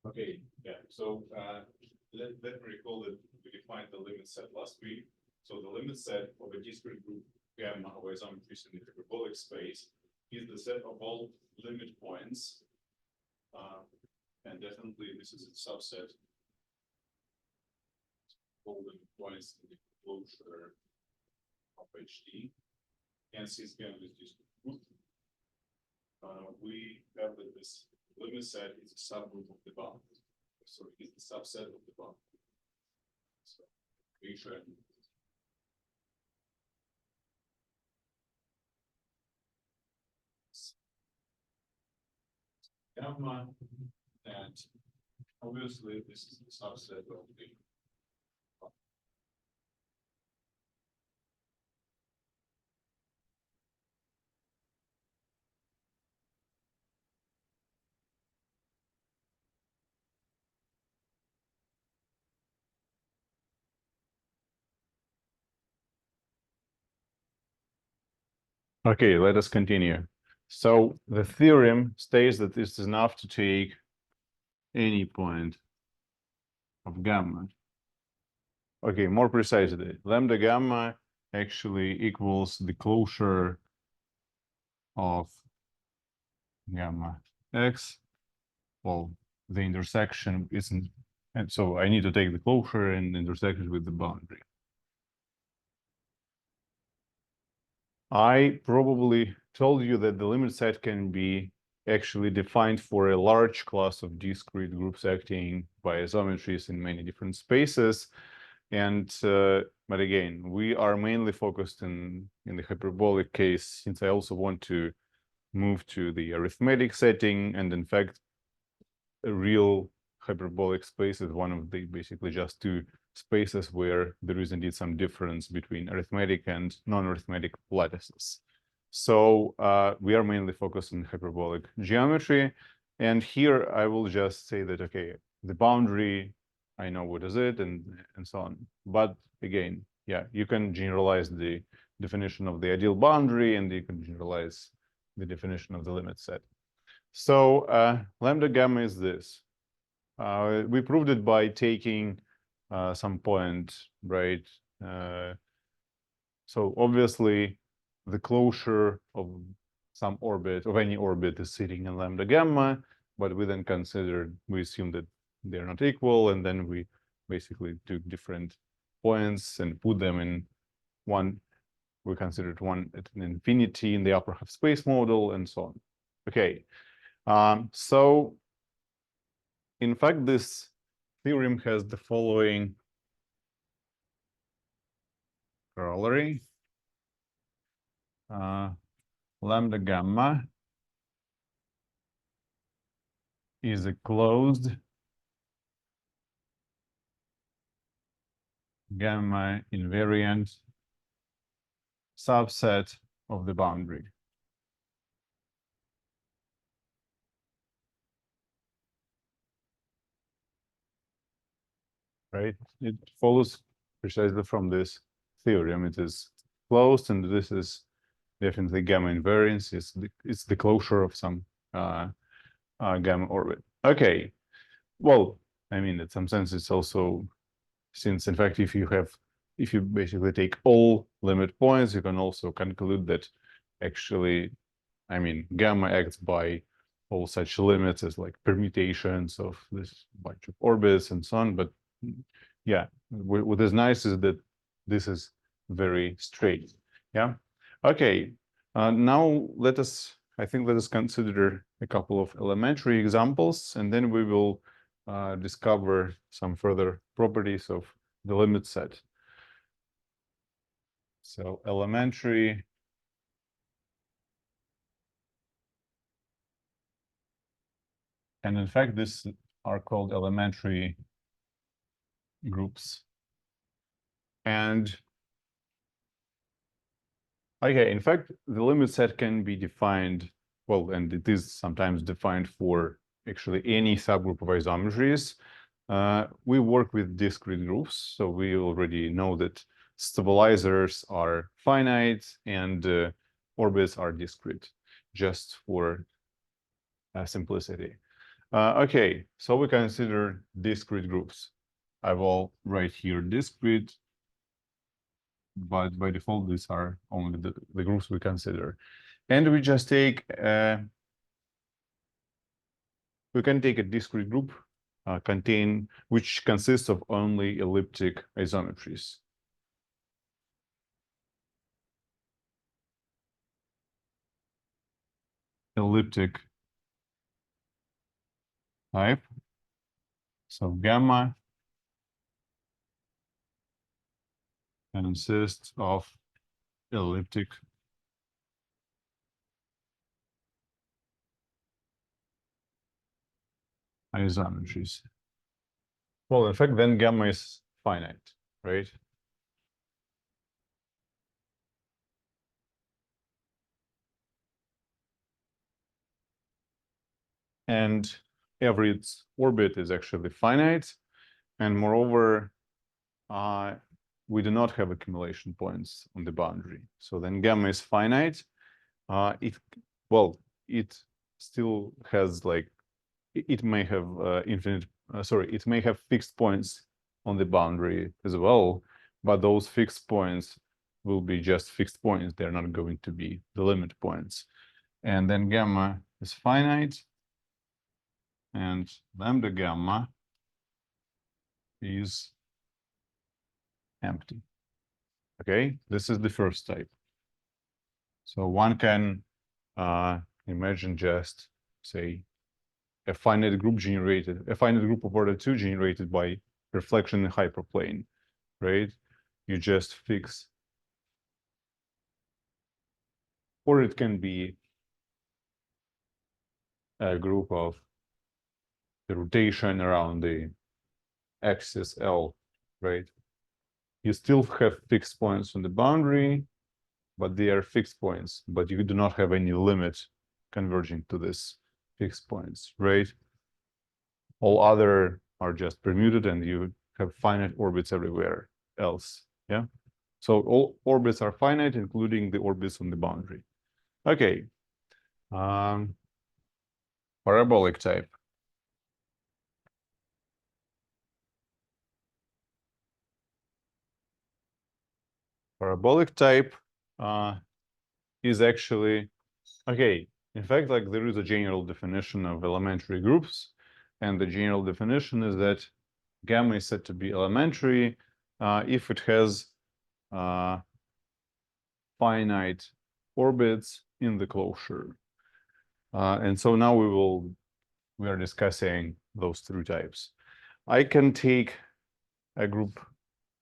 Okay, yeah. So let me recall that we defined the limit set last week. So the limit set of a discrete group gamma of isometries in the hyperbolic space is the set of all limit points. And definitely this is a subset of all limit points in the closure of HD. And since gamma is discrete group, we have that this limit set is a subgroup of the boundary. So it is the subset of the boundary. So we should gamma, and obviously this is the subset of the. Okay, let us continue. So the theorem states that this is enough to take any point of gamma. Okay, more precisely, lambda gamma actually equals the closure of gamma x. Well, the intersection isn't, and so I need to take the closure and intersection with the boundary. I probably told you that the limit set can be actually defined for a large class of discrete groups acting by isometries in many different spaces. And but again, we are mainly focused in the hyperbolic case, since I also want to move to the arithmetic setting. And in fact, a real hyperbolic space is one of the basically just two spaces where there is indeed some difference between arithmetic and non-arithmetic lattices. So we are mainly focused on hyperbolic geometry. And here I will just say that, okay, the boundary, I know what is it, and so on. But again, yeah, you can generalize the definition of the ideal boundary, and you can generalize the definition of the limit set. So lambda gamma is this. We proved it by taking some point, right? So obviously, the closure of some orbit, of any orbit, is sitting in lambda gamma, but we then considered, we assume that they're not equal, and then we basically took different points and put them in one. We considered one at an infinity in the upper half space model, and so on. Okay. So in fact, this theorem has the following corollary. Lambda gamma is a closed gamma invariant subset of the boundary. Right? It follows precisely from this theorem. It is closed, and this is definitely gamma invariance. It's the closure of some gamma orbit. Okay. Well, I mean, in some sense, it's also, since in fact, if you basically take all limit points, you can also conclude that actually, I mean, gamma acts by all such limits as like permutations of this bunch of orbits and so on. But yeah, what is nice is that this is very straight. Yeah. Okay. Now let us consider a couple of elementary examples, and then we will discover some further properties of the limit set. So elementary and in fact, these are called elementary groups. And okay, in fact, the limit set can be defined, well, and it is sometimes defined for actually any subgroup of isometries. We work with discrete groups, so we already know that stabilizers are finite and orbits are discrete, just for simplicity. Okay, so we consider discrete groups. I will write here discrete, but by default, these are only the groups we consider. And we just take, we can take a discrete group which consists of only elliptic isometries. Elliptic type. So gamma consists of elliptic isometries. Well, in fact, then gamma is finite, right? And every orbit is actually finite. And moreover, we do not have accumulation points on the boundary. So then gamma is finite. It still has like, it may have it may have fixed points on the boundary as well, but those fixed points will be just fixed points. They're not going to be the limit points. And then gamma is finite, and lambda gamma is empty. Okay, this is the first type. So one can imagine just, say, a finite group of order 2 generated by reflection in hyperplane, right? You just fix, or it can be a group of the rotation around the axis L, right? You still have fixed points on the boundary, but they are fixed points, but you do not have any limit converging to this fixed points, right? All other are just permuted, and you have finite orbits everywhere else, yeah? So all orbits are finite, including the orbits on the boundary. Okay. Parabolic type. Parabolic type is actually, okay, in fact, like there is a general definition of elementary groups, and the general definition is that gamma is said to be elementary if it has finite orbits in the closure. And so now we are discussing those three types. I can take a group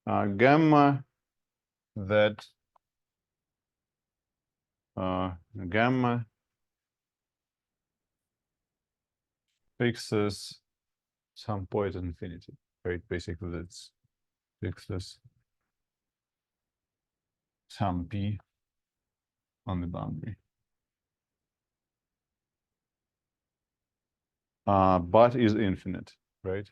gamma that gamma fixes some point at infinity, right? Basically, that's fixes some p on the boundary. But is infinite, right?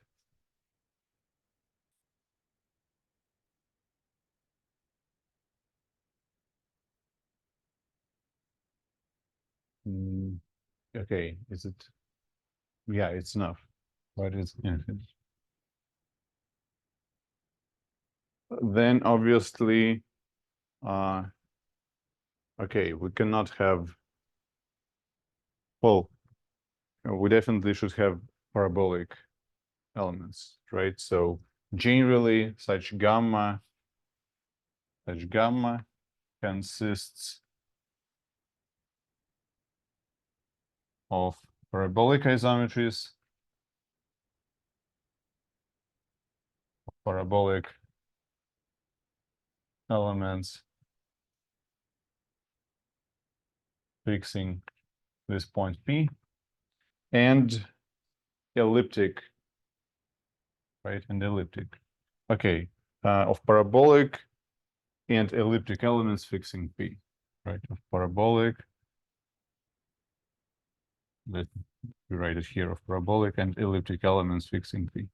Okay, is it? Yeah, it's enough, but it's infinite. Then obviously, okay, we cannot have, well, we definitely should have parabolic elements, right? So generally, such gamma consists of parabolic isometries, parabolic elements fixing this point P, and elliptic, right? And elliptic. Okay, of parabolic and elliptic elements fixing P, right? Of parabolic, let me write it here, of parabolic and elliptic elements fixing P.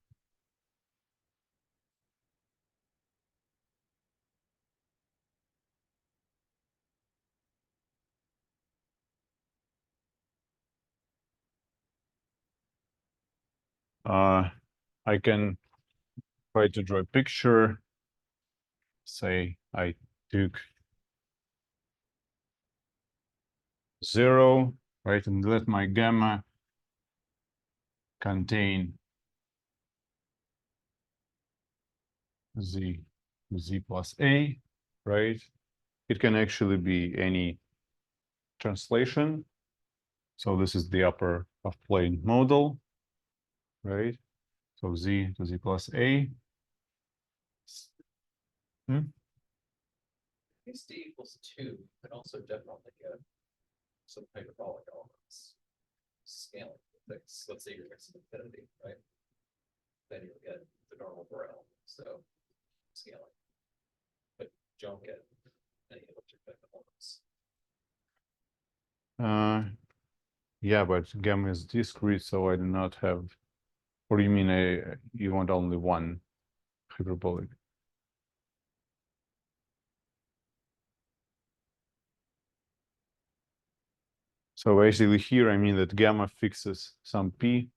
I can try to draw a picture. Say I took 0, right, and let my gamma contain z plus a, right? It can actually be any translation. So this is the upper of plane model, right? So z to z plus a. If d equals 2, you can also definitely get some hyperbolic elements. Scaling fix, let's say you're fixing infinity, right? Then you'll get the normal Borel. So scaling. But you don't get any electric elements. Yeah, but gamma is discrete, so I do not have. Or you mean you want only one hyperbolic? So basically here, I mean that gamma fixes some p.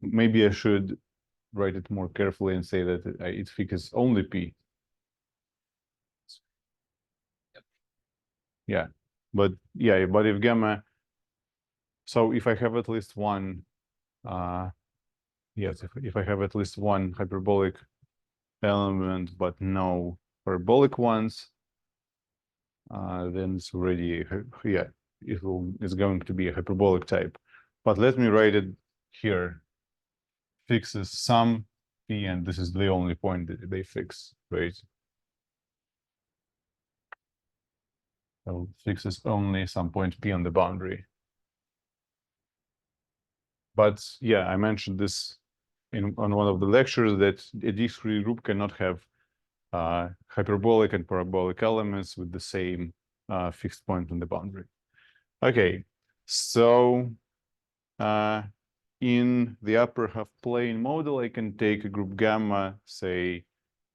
Maybe I should write it more carefully and say that it fixes only p. Yep. Yeah, but if gamma, so if I have at least one, yes, if I have at least one hyperbolic element but no parabolic ones, then it's already, yeah, it's going to be a hyperbolic type. But let me write it here. Fixes some p, and this is the only point that they fix, right? So fixes only some point p on the boundary. But yeah, I mentioned this on one of the lectures that a discrete group cannot have hyperbolic and parabolic elements with the same fixed point on the boundary. Okay, so in the upper half plane model, I can take a group gamma, say,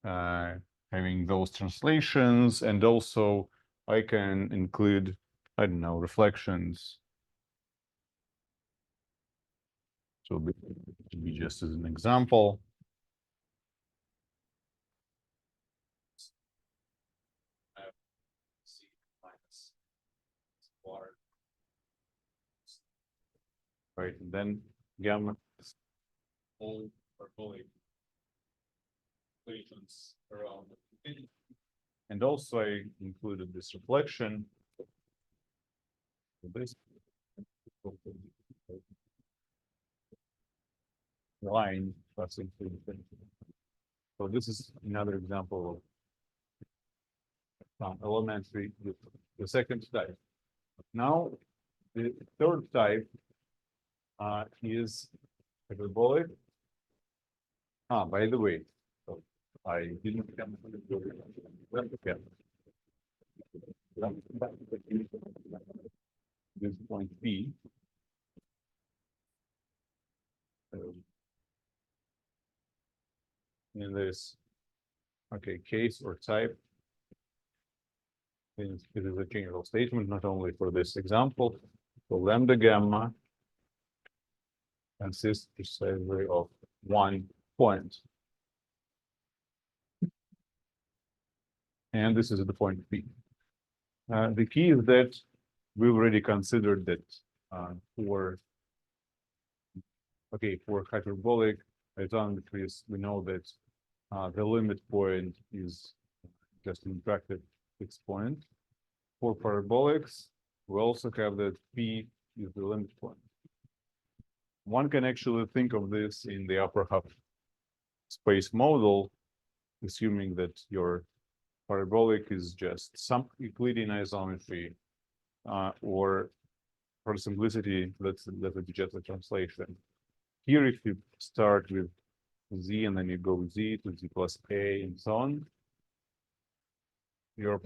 having those translations, and also I can include, I don't know, reflections. So to be just as an example. C minus water. Right, and then gamma All parabolic equations around infinity. and also I included this reflection. This line passing through infinity. So this is another example of elementary, the second type. Now, the third type is hyperbolic. By the way, so I didn't come to this point B. In this, okay, case or type, it is a general statement, not only for this example. So lambda gamma consists precisely of one point. And this is the point P. The key is that we already considered that for hyperbolic isometries, we know that the limit point is just an attractive fixed point. For parabolics, we also have that P is the limit point. One can actually think of this in the upper half space model, assuming that your parabolic is just some Euclidean isometry, or for simplicity, let it be just a translation. Here, if you start with z and then you go z to z plus a and so on, your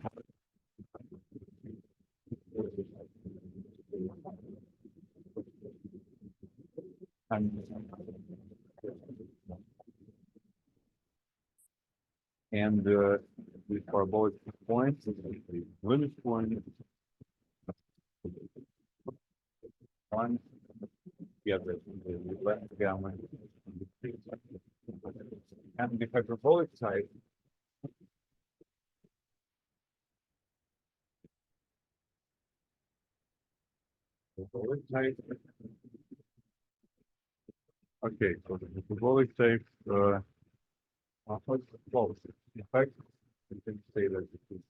and the parabolic point is the limit point. One, yeah, the left gamma, And the hyperbolic type okay, so the hyperbolic type well, in fact, we can say that it is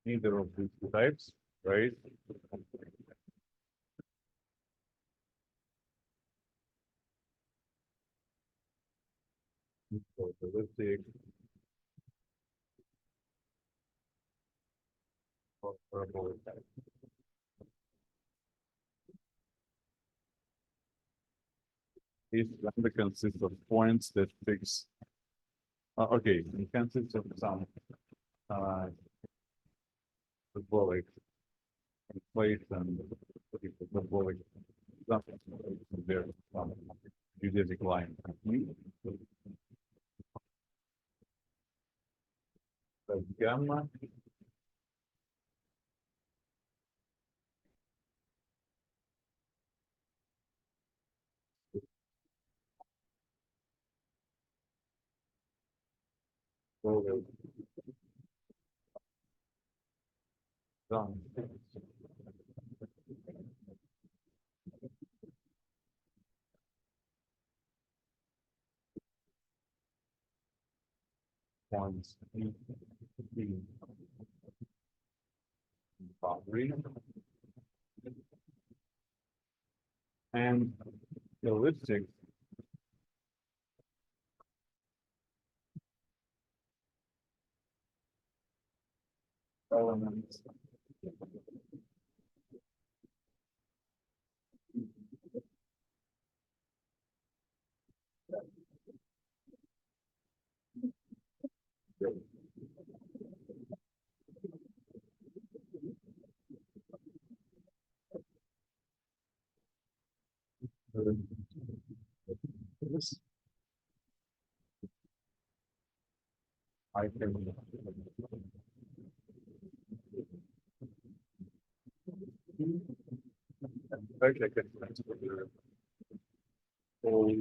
neither of these two types, right? So the elliptic or parabolic type. This lambda consists of points that fix. Okay, it consists of some hyperbolic in place and hyperbolic something there some geodesic line. So gamma down. Points boundary and the elliptic elements this I can actually I can transfer the whole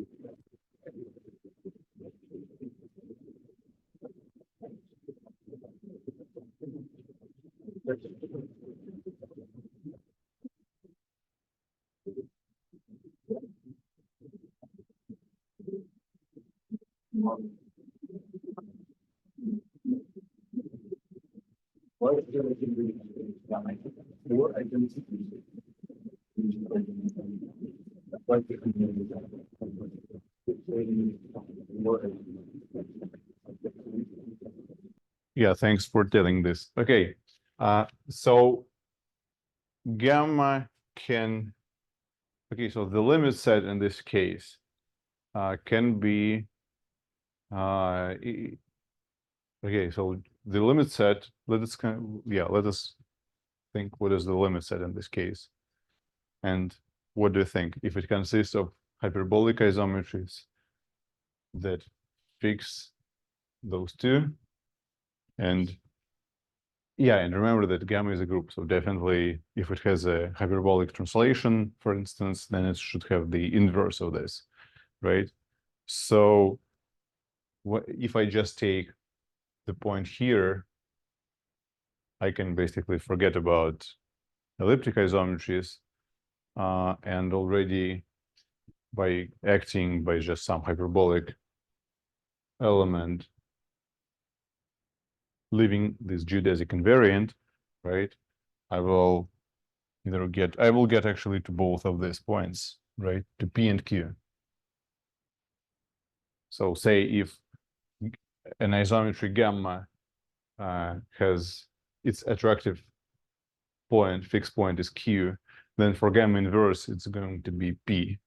four identities. Yeah, thanks for telling this. Okay, so gamma can, okay, so the limit set in this case can be, okay, so the limit set, let us think what is the limit set in this case. And what do you think? If it consists of hyperbolic isometries that fix those two, and yeah, and remember that gamma is a group, so definitely if it has a hyperbolic translation, for instance, then it should have the inverse of this, right? So what if I just take the point here, I can basically forget about elliptic isometries, and already by acting by just some hyperbolic element, leaving this geodesic invariant, right? I will get actually to both of these points, right? To P and Q. So say if an isometry gamma has its attractive point, fixed point is Q, then for gamma inverse, it's going to be P.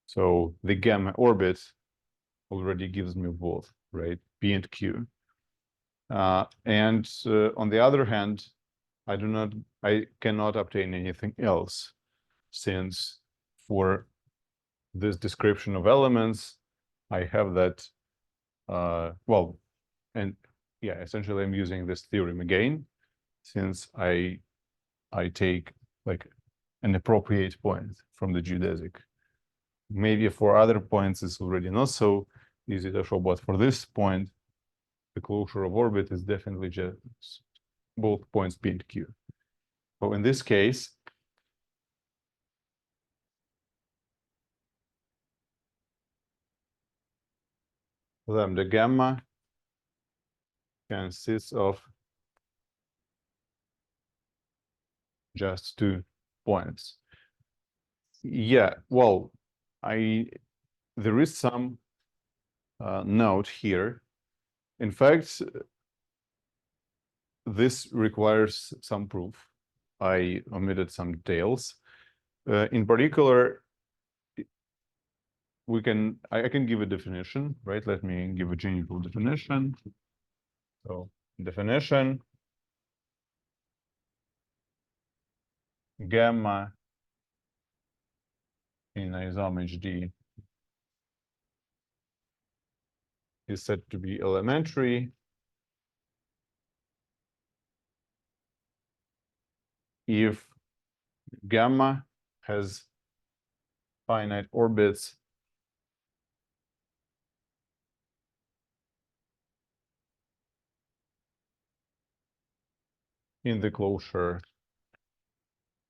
So the gamma orbit already gives me both, right? P and Q. And on the other hand, I cannot obtain anything else, since for this description of elements, I have that, well, and yeah, essentially I'm using this theorem again, since I take like an appropriate point from the geodesic. Maybe for other points it's already not so easy to show, but for this point, the closure of orbit is definitely just both points P and Q. So in this case, lambda gamma consists of just 2 points. Yeah, well, there is some note here. In fact, this requires some proof. I omitted some details. In particular, I can give a definition, right? Let me give a general definition. So definition, gamma in isom HD is said to be elementary if gamma has finite orbits in the closure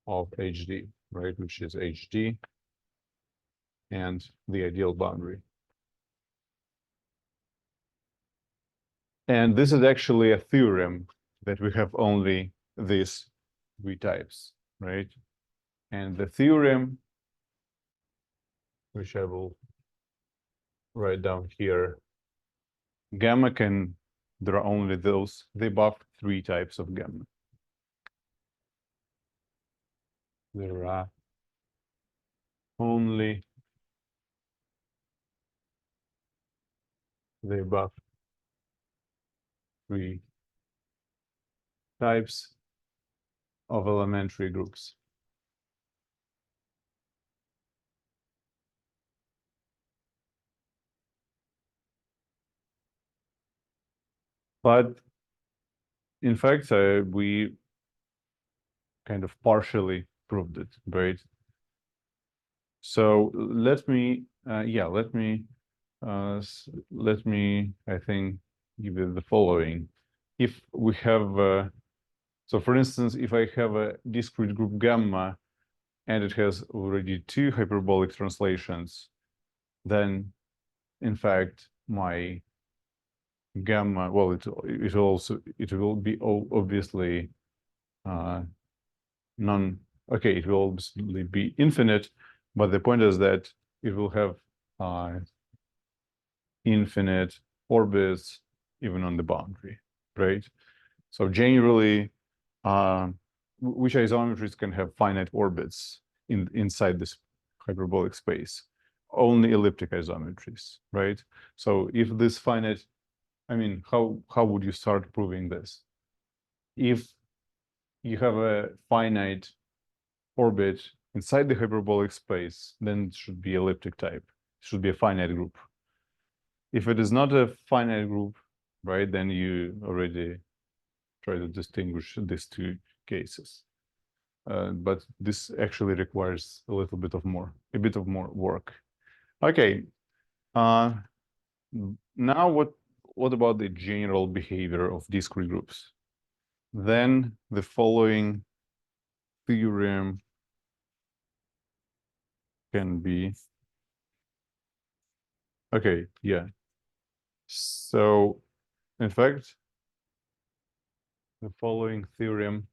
of HD, right, which is HD and the ideal boundary. And this is actually a theorem that we have only these 3 types, right? And the theorem, which I will write down here, gamma there are only the above 3 types of gamma. There are only the above 3 types of elementary groups. But in fact, we kind of partially proved it, right? So let me, I think, give you the following. If we have, so for instance, if I have a discrete group gamma and it has already 2 hyperbolic translations, then in fact my gamma, well, it will be obviously it will obviously be infinite, but the point is that it will have infinite orbits even on the boundary, right? So generally, which isometries can have finite orbits inside this hyperbolic space? Only elliptic isometries, right? So if this finite, I mean, how would you start proving this? If you have a finite orbit inside the hyperbolic space, then it should be elliptic type. It should be a finite group. If it is not a finite group, right, then you already try to distinguish these 2 cases. But this actually requires a bit of more work. Okay. Now what about the general behavior of discrete groups? Then the following theorem can be, okay, yeah. So in fact, the following theorem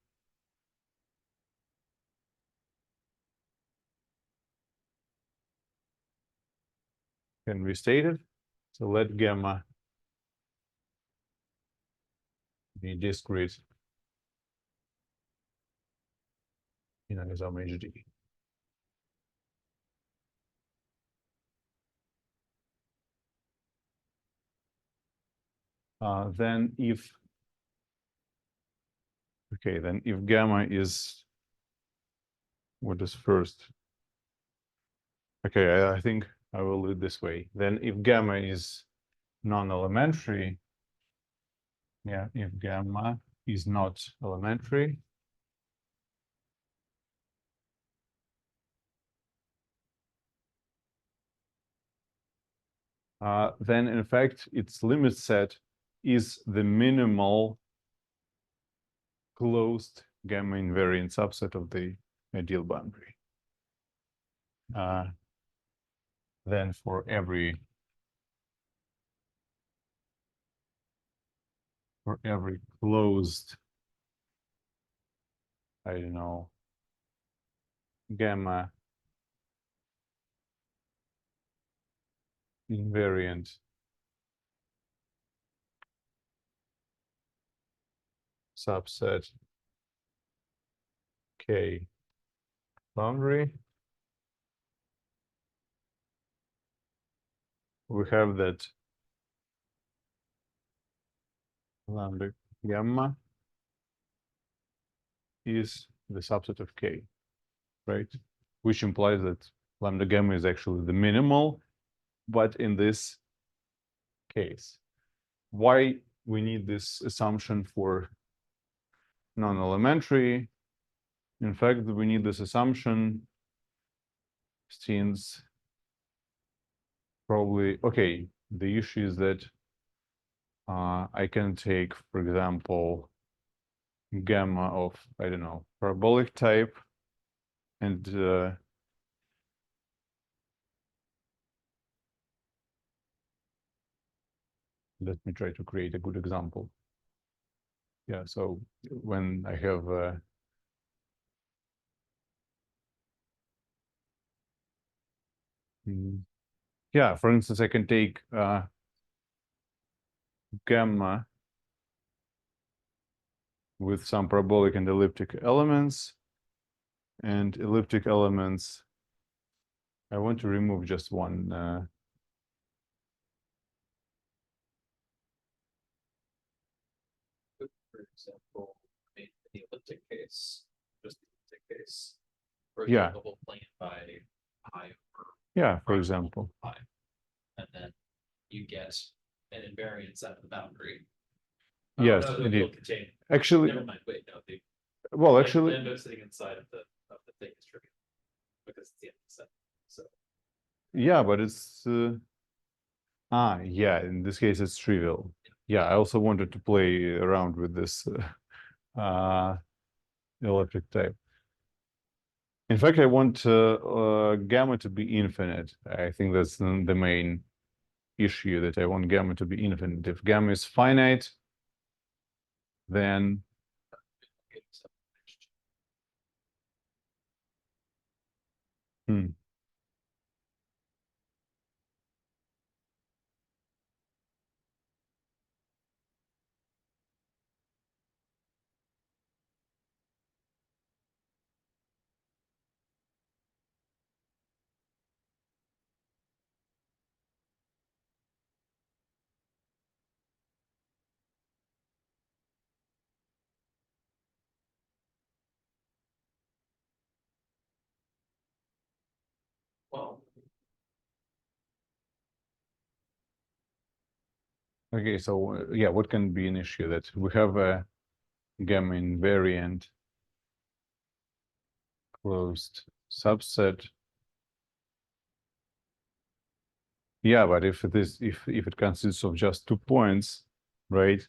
can be stated. So let gamma be discrete in isom HD. Then if gamma is, what is first? Okay, I think I will do it this way. Then if gamma is non-elementary, if gamma is not elementary, then in fact its limit set is the minimal closed gamma invariant subset of the ideal boundary. Then for every closed, I don't know, gamma invariant subset K boundary, we have that lambda gamma is the subset of K, right? Which implies that lambda gamma is actually the minimal, but in this case. Why we need this assumption for non-elementary? In fact, we need this assumption since probably, okay, the issue is that I can take, for example, gamma of, I don't know, parabolic type, and let me try to create a good example. Yeah, so when I have yeah, for instance, I can take gamma with some parabolic and elliptic elements, and elliptic elements, I want to remove just one. For example, I mean, in the elliptic case, just the elliptic case, for Yeah. example, we'll plane by pi over Yeah, for pi example. pi, and then you get an invariance out of the boundary. Yes, no, indeed. you'll contain. Actually, Never mind. Wait, no. well, actually, lambda sitting inside of the thing is trivial because it's the end of the set. So yeah, but it's yeah, in this case it's trivial. Yeah, I also wanted to play around with this elliptic type. In fact, I want gamma to be infinite. I think that's the main issue, that I want gamma to be infinite. If gamma is finite, then well, okay, so yeah, what can be an issue? That we have a gamma invariant closed subset. Yeah, but if it is, if it consists of just 2 points, right,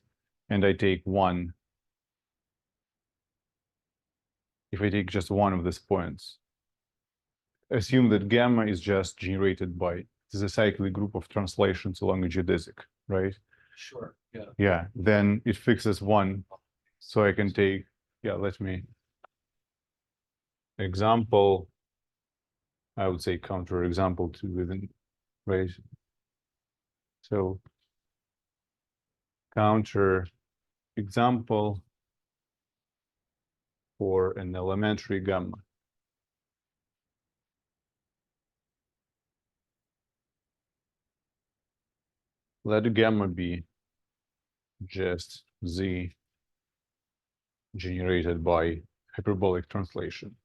and I take one, if I take just one of these points, assume that gamma is just generated by the cyclic group of translations along a geodesic, right? sure, yeah. Yeah, then it fixes one, so I can take, yeah, let me example, I would say counter example to within, right? So counter example for an elementary gamma. Let gamma be just z generated by hyperbolic translation.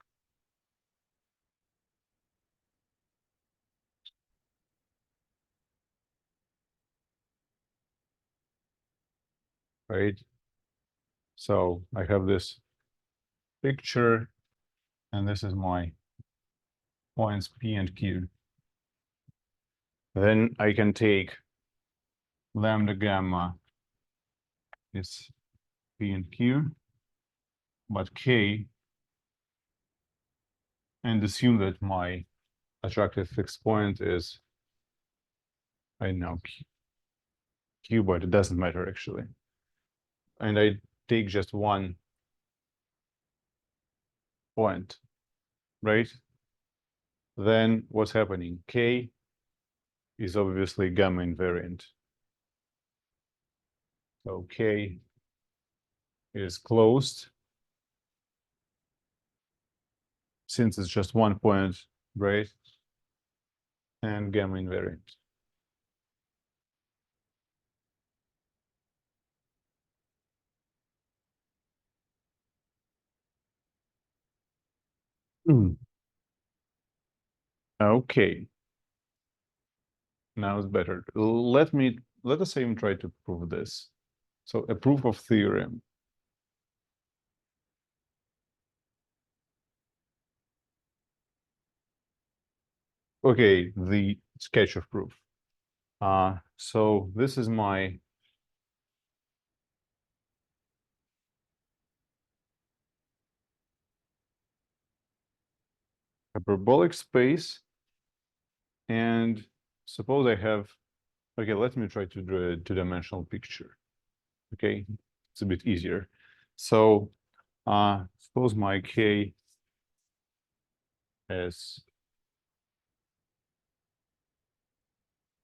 Right? So I have this picture, and this is my points P and Q. then I can take lambda gamma is P and Q, but K, and assume that my attractive fixed point is, I don't know, Q, but it doesn't matter actually. And I take just one point, right? Then what's happening? K is obviously gamma invariant. So K is closed since it's just 1 point, right? And gamma invariant. Okay. Now it's better. Let us even try to prove this. So a proof of theorem. Okay, the sketch of proof. So this is my hyperbolic space. And suppose I have, okay, let me try to draw a two-dimensional picture. Okay, it's a bit easier. So suppose my K is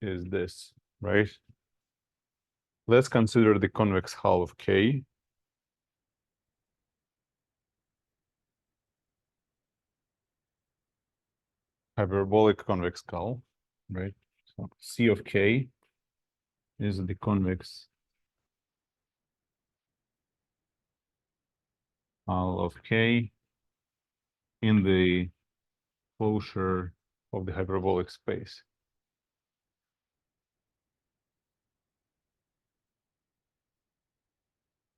this, right? Let's consider the convex hull of K. Hyperbolic convex hull, right? So C of K is the convex hull of K in the closure of the hyperbolic space.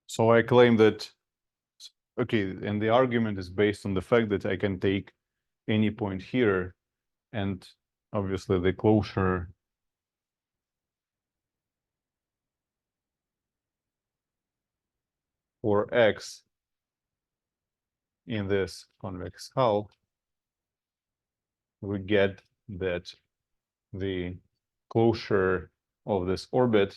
So I claim that, okay, and the argument is based on the fact that I can take any point here, and obviously the closure for X in this convex hull, we get that the closure of this orbit,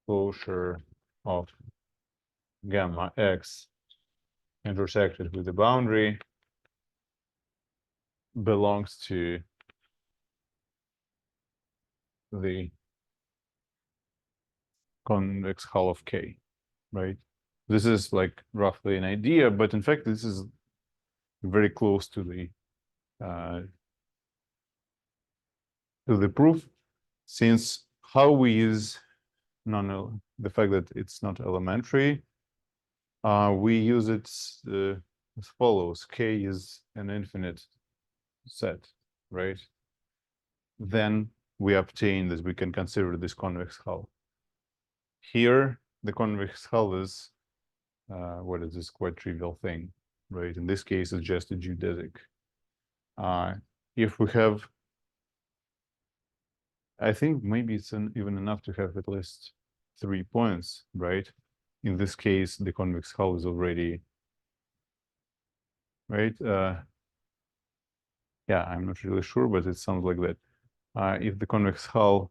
closure of gamma X intersected with the boundary, belongs to the convex hull of K, right? This is like roughly an idea, but in fact, this is very close to the proof, since how we use the fact that it's not elementary, we use it as follows: K is an infinite set, right? Then we obtain that we can consider this convex hull. Here, the convex hull is what is this quite trivial thing, right? In this case, it's just a geodesic. If we have, I think maybe it's even enough to have at least 3 points, right? In this case, the convex hull is already, right? Yeah, I'm not really sure, but it sounds like that. If the convex hull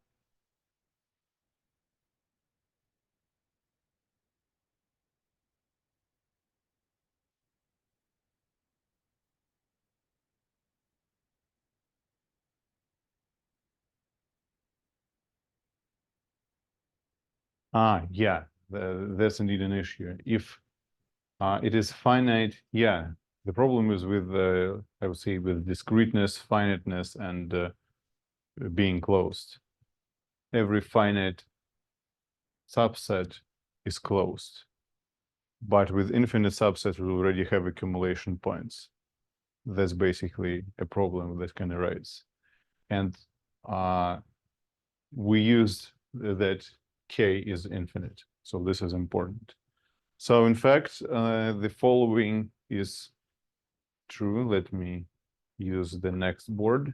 yeah, that's indeed an issue. If it is finite, yeah, the problem is with, I would say, with discreteness, finiteness, and being closed. Every finite subset is closed. But with infinite subsets, we already have accumulation points. That's basically a problem that can arise. And we used that K is infinite. So this is important. So in fact, the following is true. Let me use the next board.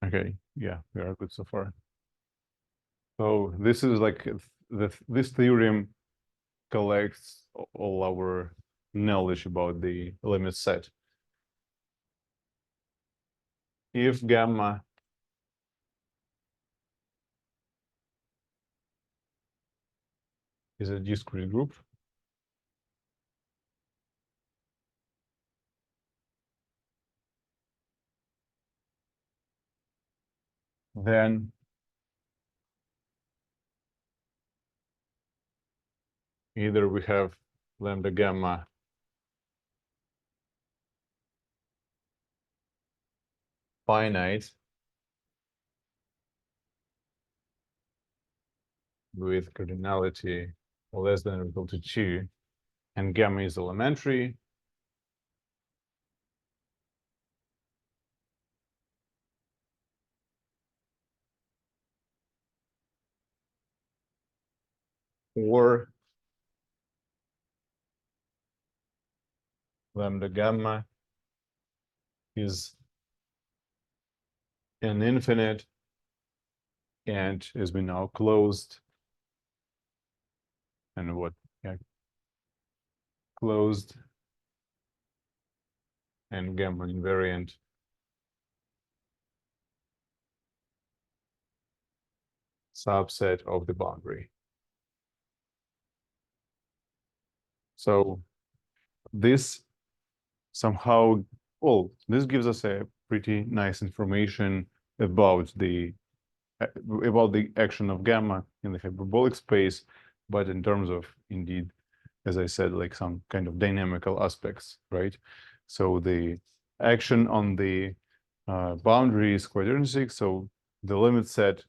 Okay, yeah, we are good so far. So this is like this theorem collects all our knowledge about the limit set. If gamma is a discrete group, then either we have lambda gamma finite with cardinality less than or equal to 2, and gamma is elementary, or lambda gamma is an infinite and has been now closed. And what? Yeah, closed and gamma invariant subset of the boundary. So this somehow, well, this gives us a pretty nice information about the action of gamma in the hyperbolic space, but in terms of, indeed, as I said, like some kind of dynamical aspects, right? So the action on the boundary is quite interesting. So the limit set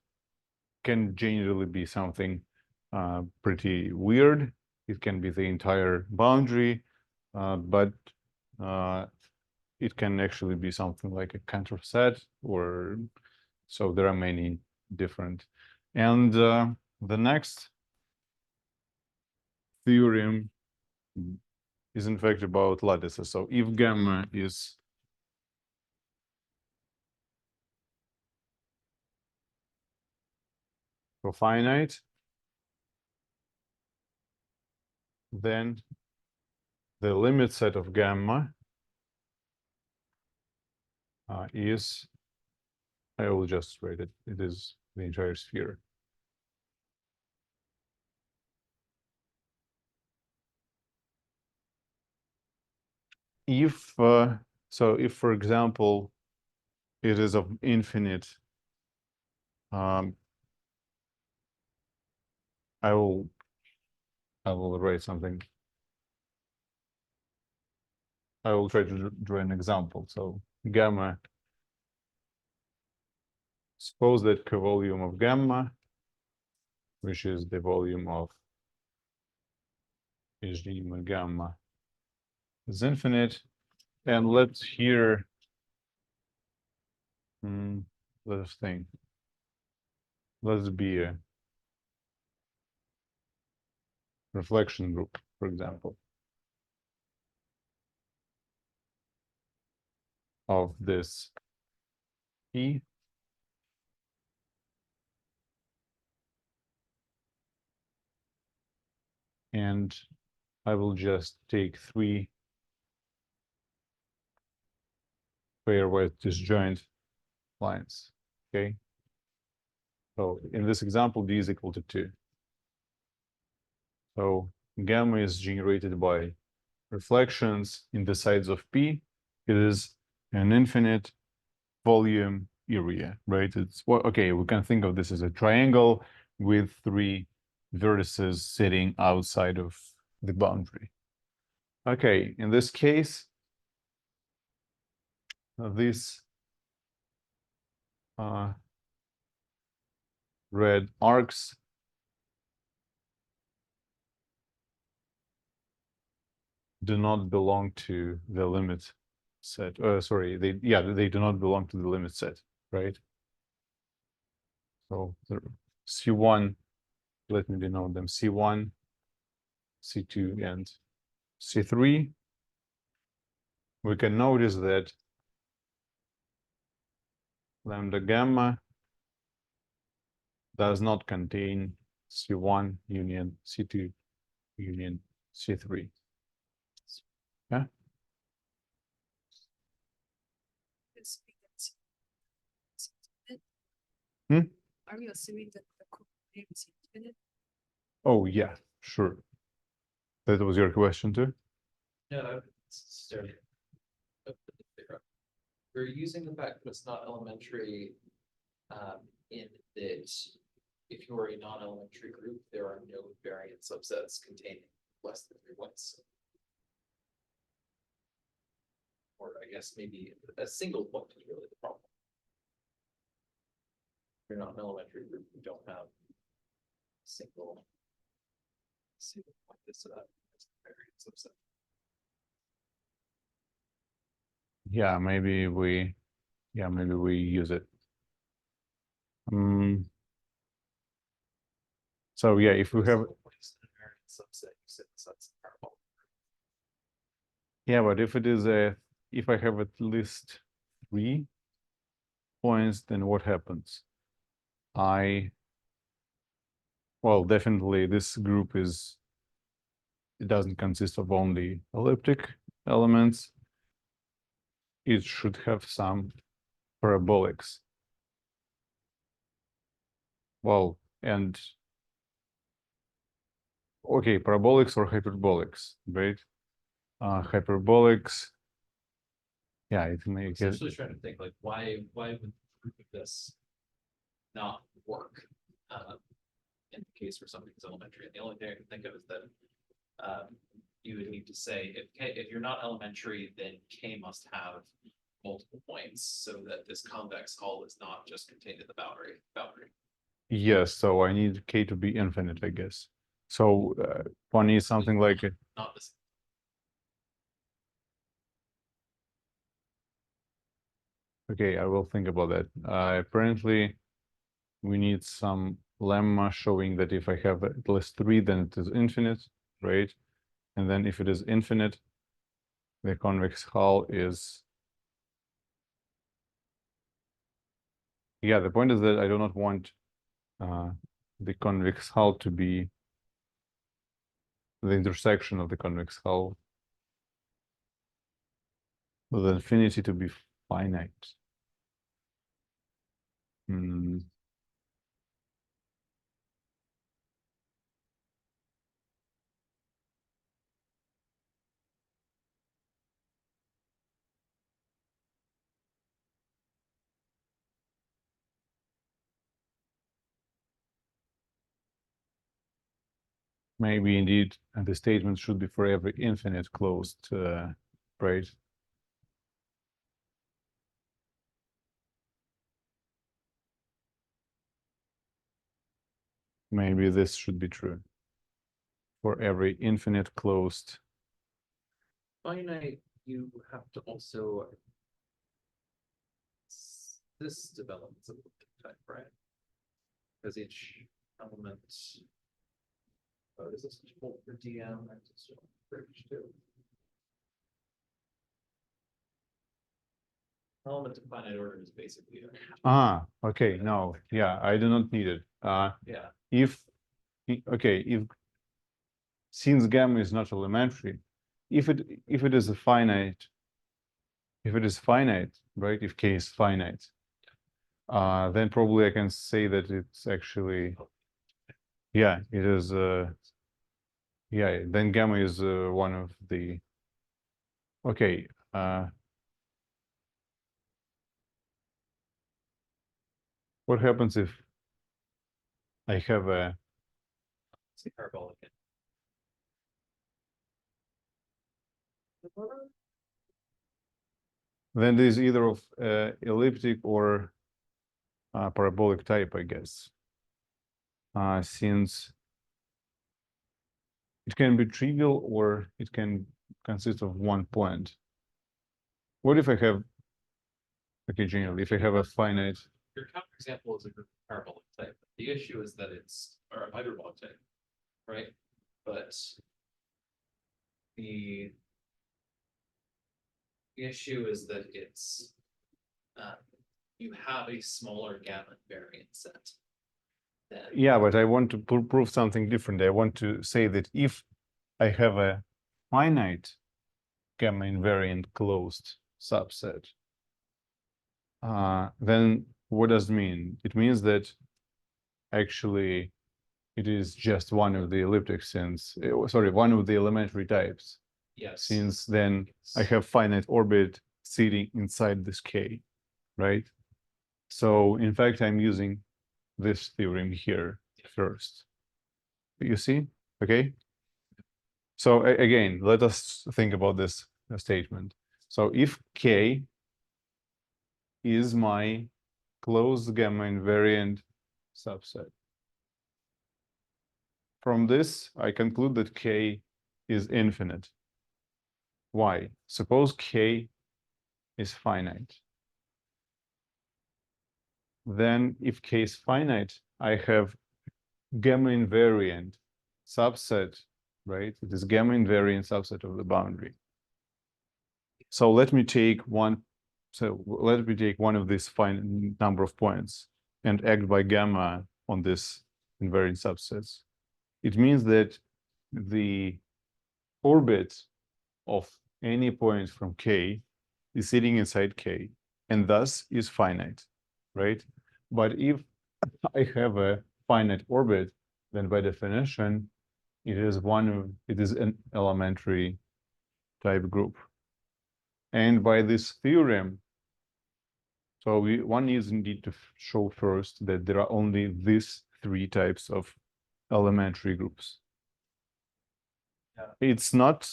can generally be something pretty weird. It can be the entire boundary, but it can actually be something like a Cantor set, or so there are many different. And the next theorem is in fact about lattices. So if gamma is finite, then the limit set of gamma is, I will just write it, it is the entire sphere. If, so if, for example, it is of infinite, I will write something. I will try to draw an example. So gamma, suppose that covolume of gamma, which is the volume of regime gamma, is infinite, and let's here, let's think. Let's be a reflection group, for example, of this E. And I will just take 3 pairwise disjoint lines, okay? So in this example, D is equal to 2. So gamma is generated by reflections in the sides of P. It is an infinite volume area, right? It's, well, okay, we can think of this as a triangle with 3 vertices sitting outside of the boundary. Okay, in this case, these red arcs do not belong to the limit set. Sorry, they do not belong to the limit set, right? So C1, let me denote them, C1, C2, and C3. We can notice that lambda gamma does not contain C1 union C2 union C3. Yeah. Hmm? Are we assuming that the code name is infinite? Oh yeah, sure. That was your question too? Yeah, it's we're using the fact that it's not elementary, in that if you are a non-elementary group, there are no variant subsets containing less than 3 points. Or I guess maybe a single point is really the problem. If you're not an elementary group, you don't have a single point that's a variant subset. Yeah, maybe we use it. So yeah, if we have, Subset, you said that's parabolic. yeah, but if it is if I have at least 3 points, then what happens? Well, definitely this group it doesn't consist of only elliptic elements. It should have some parabolics. Well, and okay, parabolics or hyperbolics, right? Hyperbolics. Yeah, it I'm makes essentially trying to think like why would a group of this not work in the case where something's elementary? And the only thing I can think of is that you would need to say if you're not elementary, then K must have multiple points so that this convex hull is not just contained in the boundary. Yes, so I need K to be infinite, I guess. So one needs something like Not this. okay, I will think about that. Apparently, we need some lemma showing that if I have at least 3, then it is infinite, right? And then if it is infinite, the convex hull is. Yeah, the point is that I do not want the convex hull to be the intersection of the convex hull with infinity to be finite. Maybe indeed, the statement should be for every infinite closed, right? Maybe this should be true for every infinite closed. Finite, you have to also this develops a type, right? Because each element. Oh, is this hold for DM? For H2. Element of finite order is basically. Okay, no, yeah, I do not need it. Yeah. If since gamma is not elementary, if it is a finite, right? If K is finite, then probably I can say that it's actually, yeah, it is. Yeah, then gamma is one of the. Okay. What happens if I have a See parabolic. then there's either of elliptic or parabolic type, I guess. Since it can be trivial or it can consist of one point. What if I have, okay, generally, if I have a finite, Your counterexample is a group of parabolic type. The issue is that it's, or a hyperbolic type, right? But the issue is that it's, you have a smaller gamma invariant set. Than, yeah, but I want to prove something different. I want to say that if I have a finite gamma invariant closed subset, then what does it mean? It means that actually it is just one of the elliptic since, sorry, one of the elementary types. yes. Since then I have finite orbit sitting inside this K, right? So in fact, I'm using this theorem here first. You see? Okay. So again, let us think about this statement. So if K is my closed gamma invariant subset, from this, I conclude that K is infinite. Why? Suppose K is finite. Then if K is finite, I have gamma invariant subset, right? It is gamma invariant subset of the boundary. So let me take one, so let me take one of these finite number of points and act by gamma on this invariant subsets. It means that the orbit of any point from K is sitting inside K and thus is finite, right? But if I have a finite orbit, then by definition, it is an elementary type group. And by this theorem, so one needs indeed to show first that there are only these three types of elementary groups. It's not,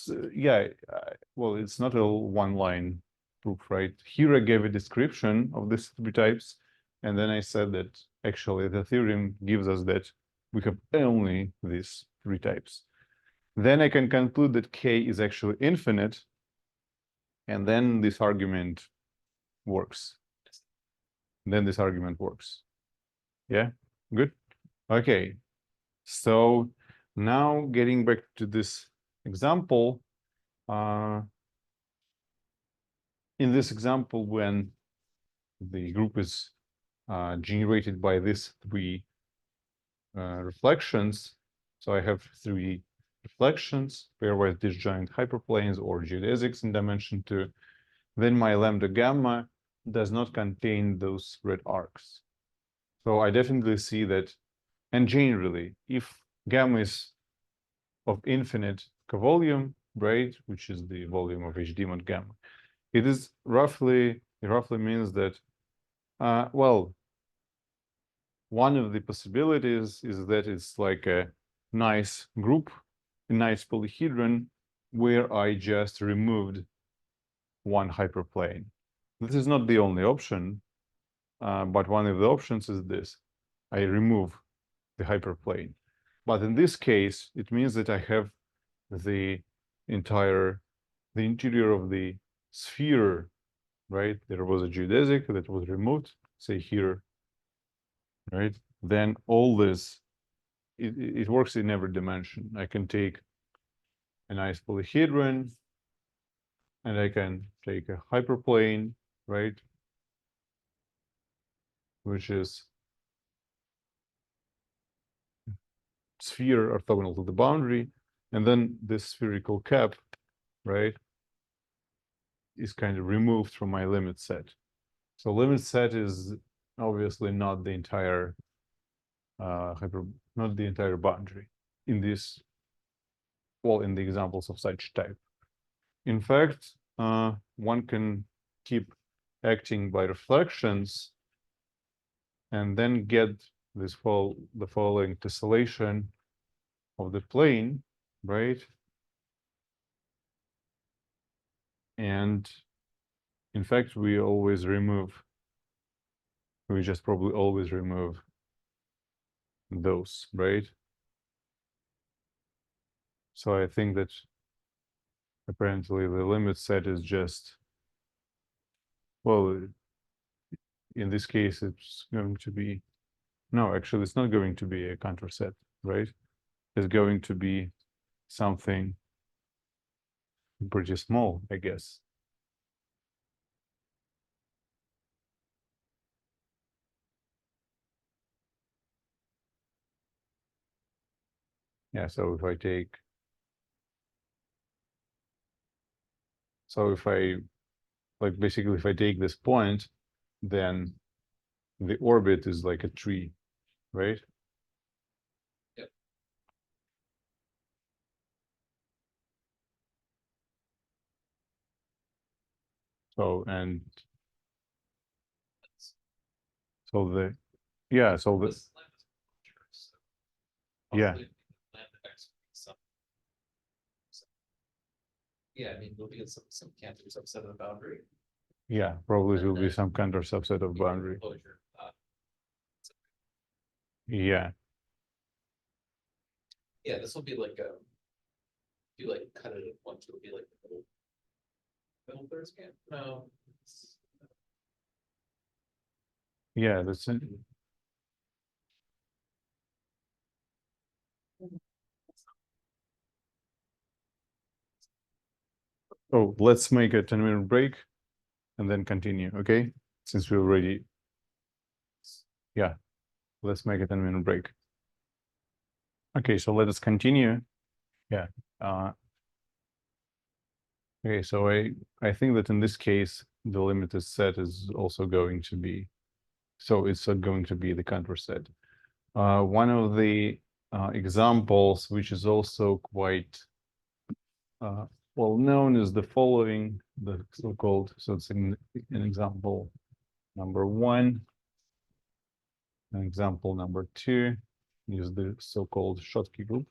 well, it's not a one-line proof, right? Here I gave a description of these three types, and then I said that actually the theorem gives us that we have only these three types. Then I can conclude that K is actually infinite, and then this argument works. Then this argument works. Yeah, good. Okay, so now getting back to this example, in this example, when the group is generated by these three reflections, so I have three reflections, pairwise disjoint hyperplanes or geodesics in dimension 2, then my lambda gamma does not contain those red arcs. So I definitely see that, and generally, if gamma is of infinite covolume, right, which is the volume of HD mod gamma, it is roughly means that, well, one of the possibilities is that it's like a nice group, a nice polyhedron, where I just removed one hyperplane. This is not the only option, but one of the options is this. I remove the hyperplane. But in this case, it means that I have the interior of the sphere, right? There was a geodesic that was removed, say here, right? Then all this, it works in every dimension. I can take a nice polyhedron, and I can take a hyperplane, right? Which is sphere orthogonal to the boundary, and then this spherical cap, right, is kind of removed from my limit set. So limit set is obviously not the entire not the entire boundary in this, well, in the examples of such type. In fact, one can keep acting by reflections and then get the following tessellation of the plane, right? And in fact, we just probably always remove those, right? So I think that apparently the limit set is just well, in this case, it's going to be, no, actually, it's not going to be a counter set, right? It's going to be something pretty small, I guess. Yeah, so if I take, so if I, like, basically, if I take this point, then the orbit is like a tree, right? Yep. So, and so the, yeah, so the, This lambda is integer, so yeah, possibly lambda x will be yeah, I mean, there'll be some cantor subset of the boundary. yeah, probably And will be then some counter subset of you get boundary. closure, Yeah, yeah, this will be like a, if you like cut it at once, it'll be like the middle third scan. No. yeah, that's it. Oh, let's make a 10-minute break and then continue, okay? Since we already, yeah, let's make a 10-minute break. Okay, so let us continue. Yeah. Okay, so I think that in this case, the limited set is also going to be, so it's going to be the counter set. One of the examples, which is also quite well known, is the following, the so-called, so it's an example number 1. An example number 2 is the so-called Schottky group.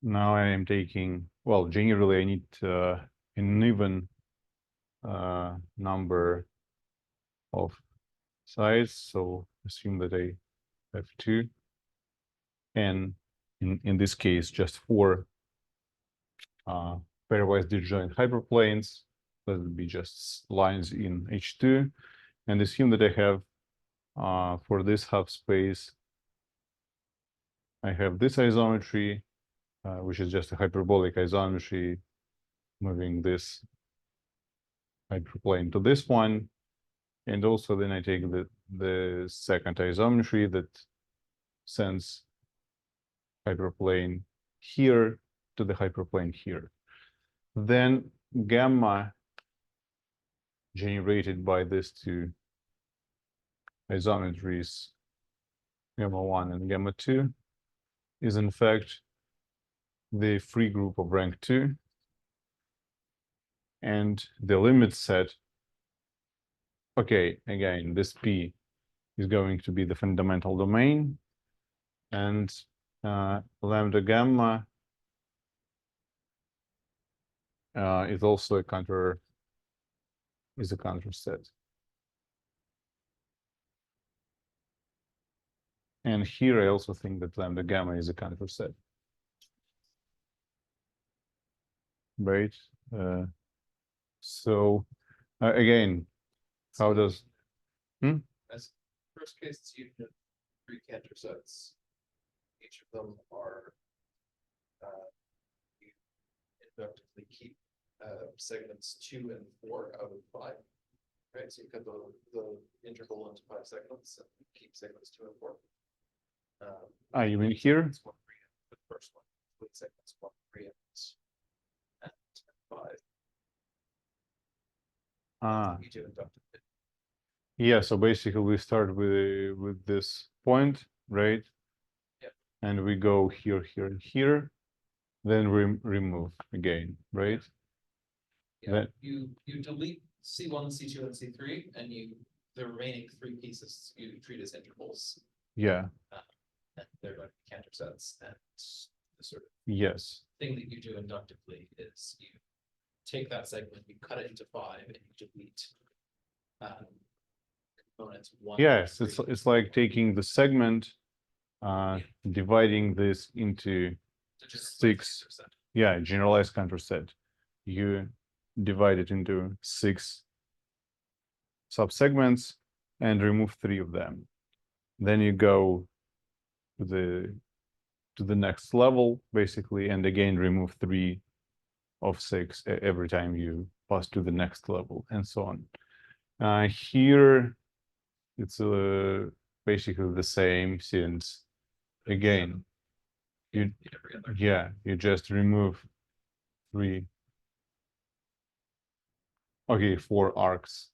Now I am taking, well, generally I need an even number of sides, so assume that I have 2, and in this case just 4 pairwise disjoint hyperplanes. That would be just lines in H2, and assume that I have for this half space I have this isometry, which is just a hyperbolic isometry moving this hyperplane to this one, and also then I take the second isometry that sends hyperplane here to the hyperplane here. Then gamma generated by these two isometries, gamma 1 and gamma 2, is in fact the free group of rank 2, and the limit set, okay, again, this P is going to be the fundamental domain, and lambda gamma is also a counter set. And here I also think that lambda gamma is a counter set. Right? So again, how does As first case, it's union of 3 cantor sets. Each of them are you inductively keep segments 2 and 4 out of 5. Right, so you cut the interval into 5 segments and keep segments 2 and 4. you mean here? It's 1 preempt, the first one with segments 1 preempt and 5. You do inductively. Yeah, so basically we start with this point, right? Yep. And we go here, here, and here, then we remove again, right? Yeah, Then, you delete C1, C2, and C3, and the remaining 3 pieces you treat as intervals. yeah, And they're going to be cantor sets, and the sort of yes, thing that you do inductively is you take that segment, you cut it into 5, and you delete components 1. yes, 3, it's like taking the segment dividing this into Just 6. 50%. Yeah, generalized counter set. You divide it into 6 subsegments and remove 3 of them. Then you go to the next level, basically, and again remove 3 of 6 every time you pass to the next level, and so on. Here, it's basically the same, since again, you Every other. yeah, you just remove 3. Okay, 4 arcs,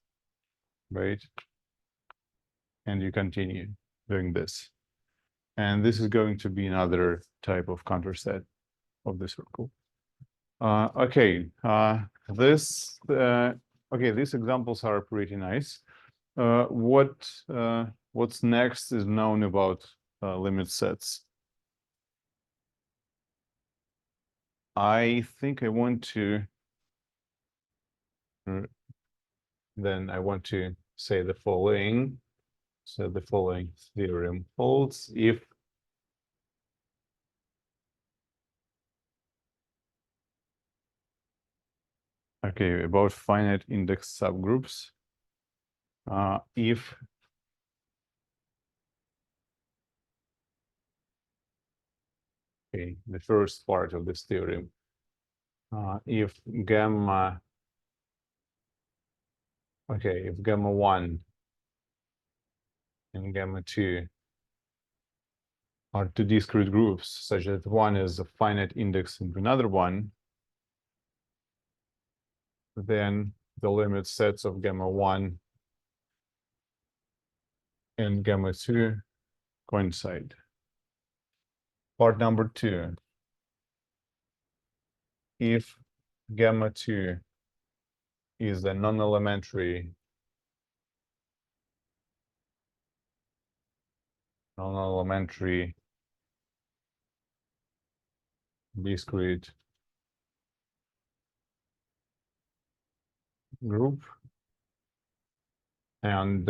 right? And you continue doing this. And this is going to be another type of counter set of the circle. Okay, these examples are pretty nice. What's next is known about limit sets. I think I want to say the following. So the following theorem holds if about finite index subgroups. If the first part of this theorem, if gamma 1 and gamma 2 are 2 discrete groups, such that one is a finite index and another one, then the limit sets of gamma 1 and gamma 2 coincide. Part number 2, if gamma 2 is a non-elementary discrete group, and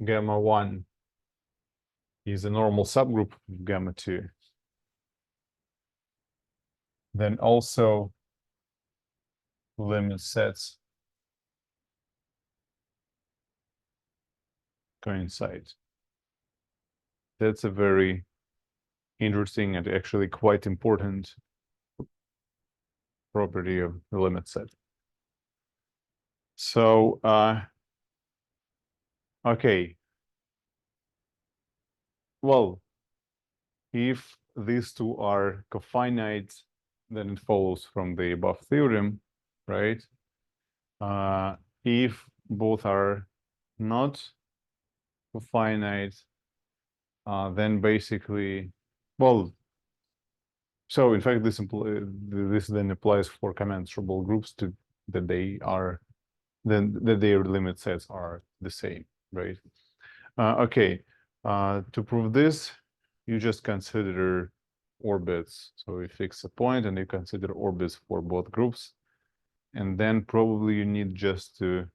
gamma 1 is a normal subgroup of gamma 2, then also limit sets coincide. That's a very interesting and actually quite important property of the limit set. So, okay. Well, if these two are cofinite, then it follows from the above theorem, right? If both are not cofinite, then basically, well, so in fact, this then applies for commensurable groups that their limit sets are the same, right? Okay, to prove this, you just consider orbits. So you fix a point and you consider orbits for both groups, and then probably you need just to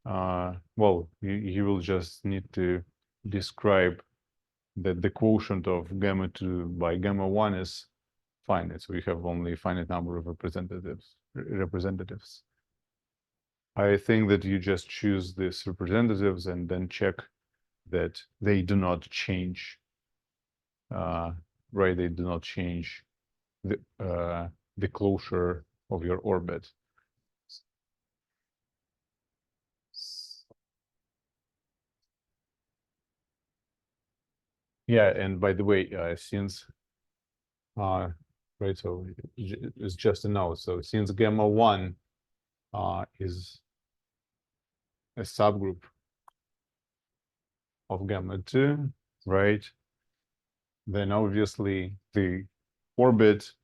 you will just need to describe that the quotient of gamma 2 by gamma 1 is finite, so you have only a finite number of representatives. I think that you just choose these representatives and then check that they do not change, right? They do not change the closure of your orbit. Yeah, and by the way, since right, so it's just a note. So since gamma 1 is a subgroup of gamma 2, right? Then obviously the orbit,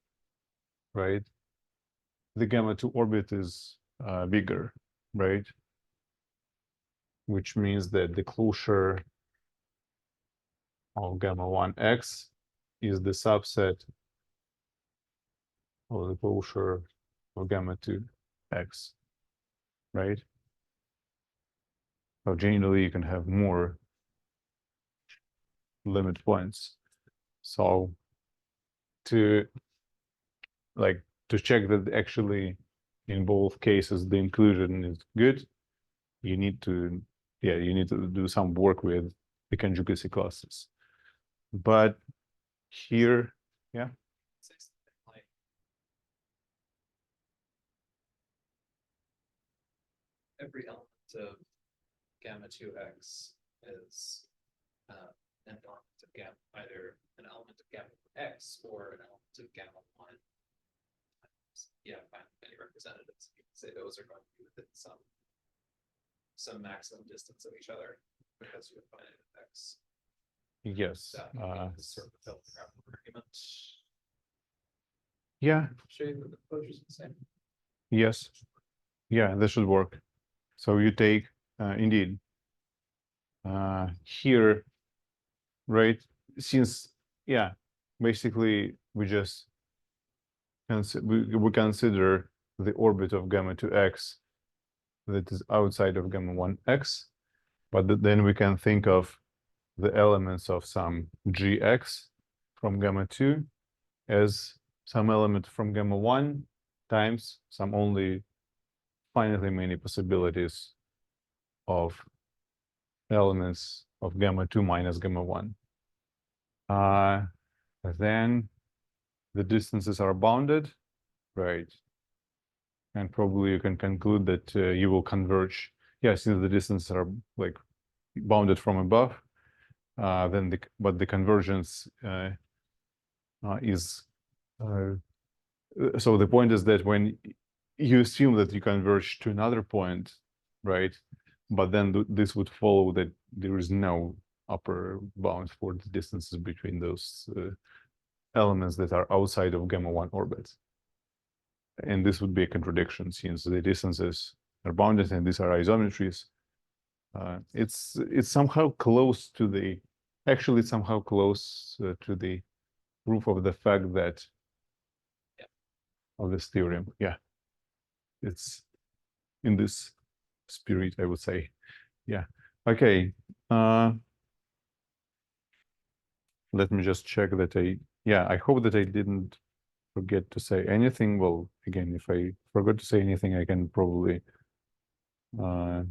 right? The gamma 2 orbit is bigger, right? Which means that the closure of gamma 1x is the subset of the closure of gamma 2x, right? So generally you can have more limit points. So to check that actually in both cases the inclusion is good, you need to do some work with the conjugacy classes. But here, yeah. Say something like every element of gamma 2x is an element of gamma, either an element of gamma x or an element of gamma 1. Yeah, find many representatives. You can say those are going to be within some maximum distance of each other because you have finite x. Yes. That is sort of a philosophical argument. Yeah. Show you the closures the same. Yes. Yeah, this should work. So you take indeed here, right? Since basically we just we consider the orbit of gamma 2x that is outside of gamma 1x, but then we can think of the elements of some gx from gamma 2 as some element from gamma 1 times some only finitely many possibilities of elements of gamma 2 minus gamma 1. Then the distances are bounded, right? And probably you can conclude that you will converge. Yeah, since the distances are like bounded from above, then the convergence is so the point is that when you assume that you converge to another point, right? But then this would follow that there is no upper bound for the distances between those elements that are outside of gamma 1 orbit. And this would be a contradiction since the distances are bounded and these are isometries. It's somehow close to the, actually it's somehow close to the proof of the fact that of this theorem. Yeah, it's in this spirit, I would say. Yeah. Okay. Let me just check that I hope that I didn't forget to say anything. Well, again, if I forgot to say anything, I can probably add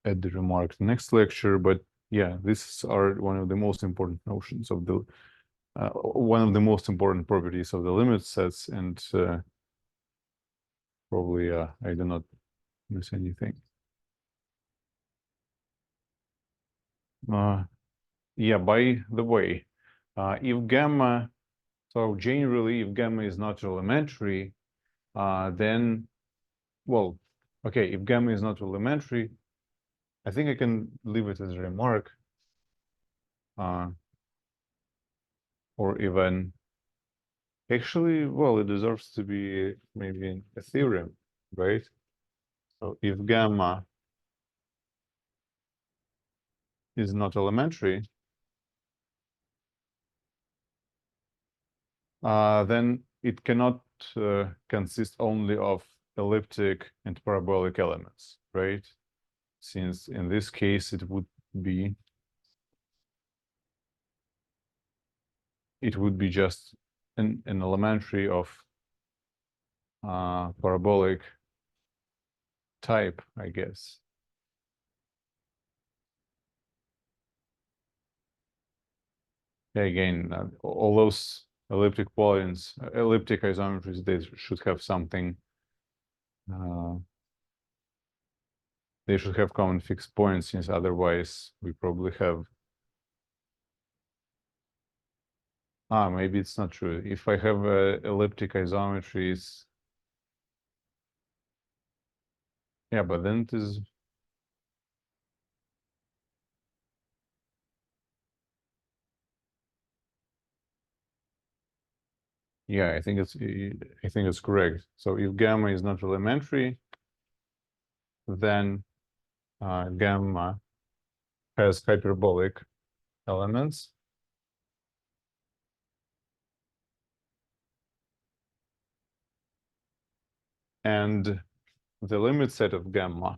the remarks next lecture. But yeah, these are one of the most important notions of the one of the most important properties of the limit sets, and probably I do not miss anything. Yeah, by the way, if gamma, so generally if gamma is not elementary, then, well, okay, if gamma is not elementary, I think I can leave it as a remark, or even, actually, well, it deserves to be maybe a theorem, right? So if gamma is not elementary, then it cannot consist only of elliptic and parabolic elements, right? Since in this case it would be just an elementary of parabolic type, I guess. Yeah, again, all those elliptic polyns, elliptic isometries, they should have something. They should have common fixed points, since otherwise we probably have. Maybe it's not true. If I have elliptic isometries, yeah, but then it is. Yeah, I think it's correct. So if gamma is not elementary, then gamma has hyperbolic elements. And the limit set of gamma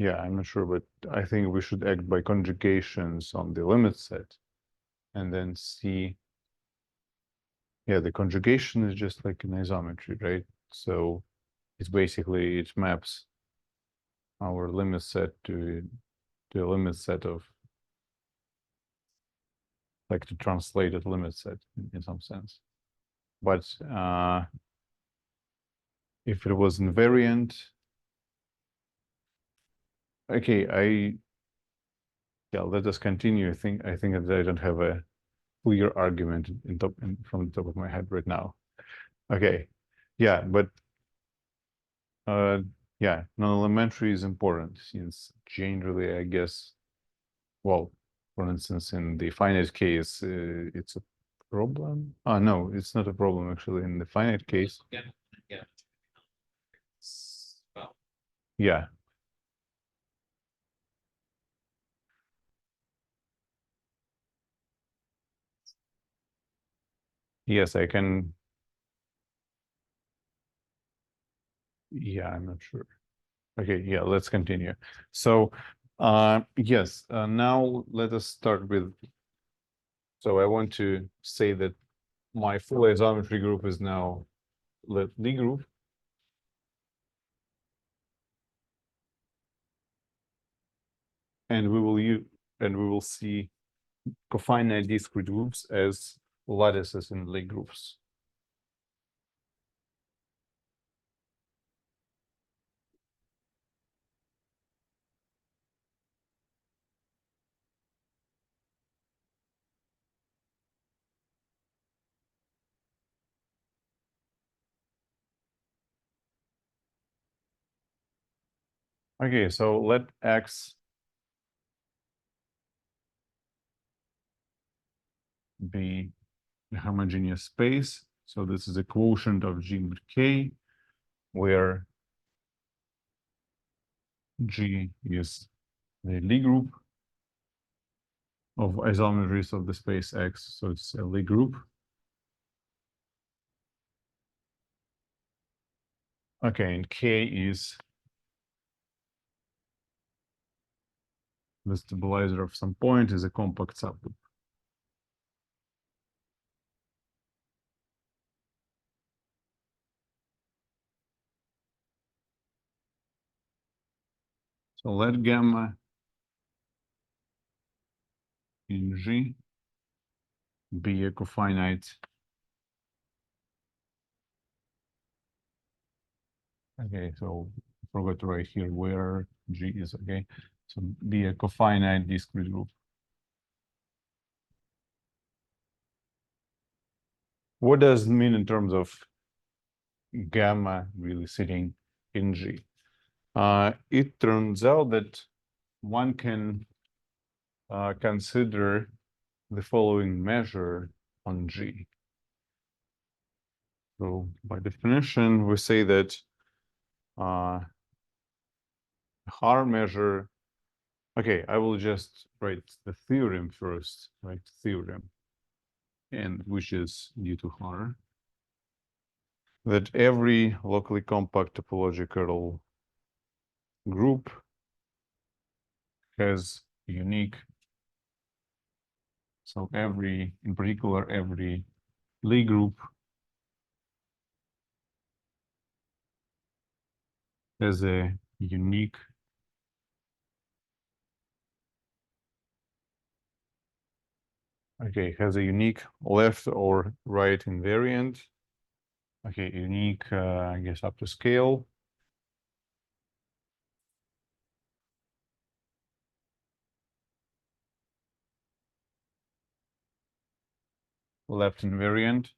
Yeah, I'm not sure, but I think we should act by conjugations on the limit set and then see. Yeah, the conjugation is just like an isometry, right? So it's basically, it maps our limit set to the limit set of, like, the translated limit set in some sense. But if it was invariant, okay, yeah, let us continue. I think that I don't have a clear argument from the top of my head right now. Okay, yeah, but yeah, non-elementary is important since generally, I guess, well, for instance, in the finite case, it's a problem. No, it's not a problem actually in the finite case. Yeah, yeah. Well, Yeah. Yes, I can. Yeah, I'm not sure. Okay, yeah, let's continue. So, yes, now let us start with. So I want to say that my full isometry group is now Lie group. And we will see cofinite discrete groups as lattices in Lie groups. Okay, so let X be a homogeneous space. So this is a quotient of G mod K, where G is the Lie group of isometries of the space X. So it's a Lie group. Okay, and K is the stabilizer of some point, is a compact subgroup. So let gamma in G be a cofinite. Okay, so I forgot to write here where G is. Okay, so be a cofinite discrete group. What does it mean in terms of gamma really sitting in G? It turns out that one can consider the following measure on G. So by definition, we say that Haar measure. Okay, I will just write the theorem first, right? Theorem, and which is due to Haar, that every locally compact topological group has unique. So in particular, every Lie group has a unique left or right invariant. Okay, unique, I guess up to scale. Left invariant.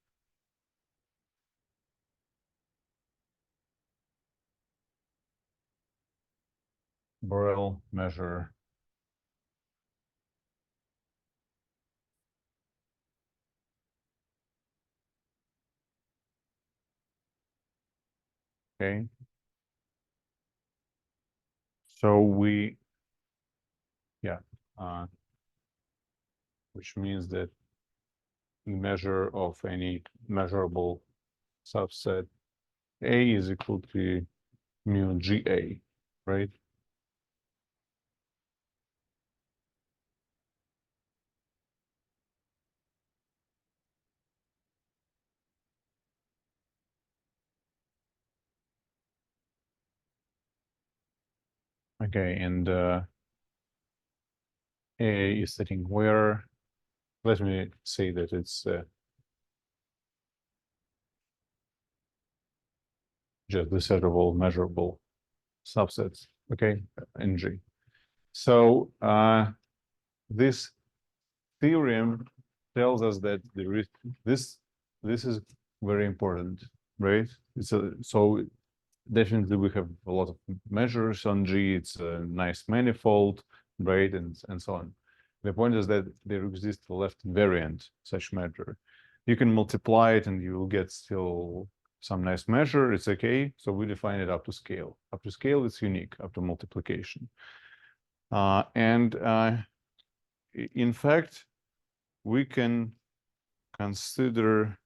Borel measure. Okay. So which means that measure of any measurable subset A is equal to mu GA, right? Okay, and A is sitting where? Let me say that it's just the set of all measurable subsets, okay, in G. So this theorem tells us that there is this is very important, right? So definitely we have a lot of measures on G. It's a nice manifold, right, and so on. The point is that there exists a left invariant such measure. You can multiply it and you will get still some nice measure. It's okay. So we define it up to scale. Up to scale, it's unique. Up to multiplication, in fact, we can consider.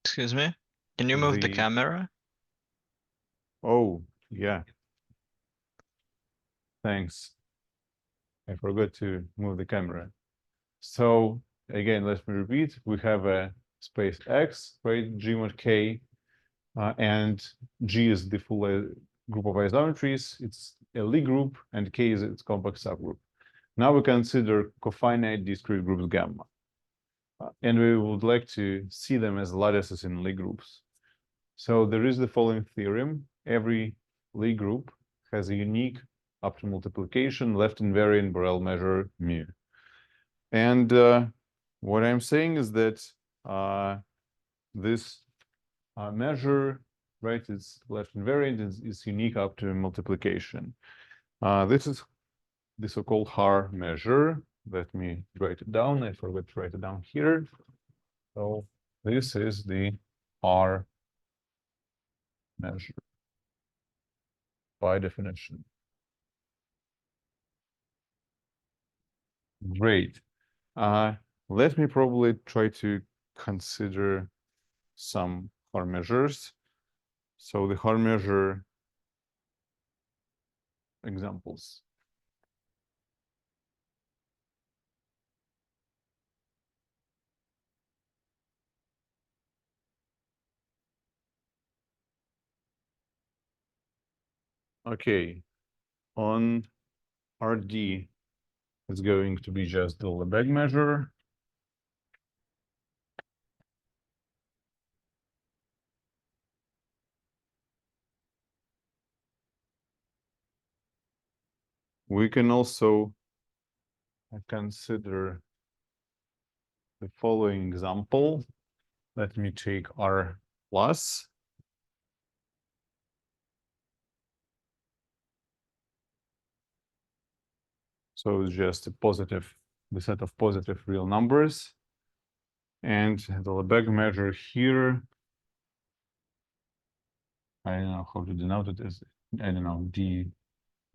Excuse me? Can you move the camera? Oh, yeah. Thanks. I forgot to move the camera. So again, let me repeat. We have a space X, right? G mod K, and G is the full group of isometries. It's a Lie group, and K is its compact subgroup. Now we consider cofinite discrete groups gamma, and we would like to see them as lattices in Lie groups. So there is the following theorem: every Lie group has a unique up to multiplication left invariant Borel measure mu. And what I'm saying is that this measure, right, is left invariant, is unique up to multiplication. This is the so-called Haar measure. Let me write it down. I forgot to write it down here. So this is the Haar measure by definition. Great. Let me probably try to consider some Haar measures. So the Haar measure examples. Okay, on RD, it's going to be just the Lebesgue measure. We can also consider the following example. Let me take R plus. So it's just the set of positive real numbers. And the Lebesgue measure here, I don't know how to denote it as, I don't know, d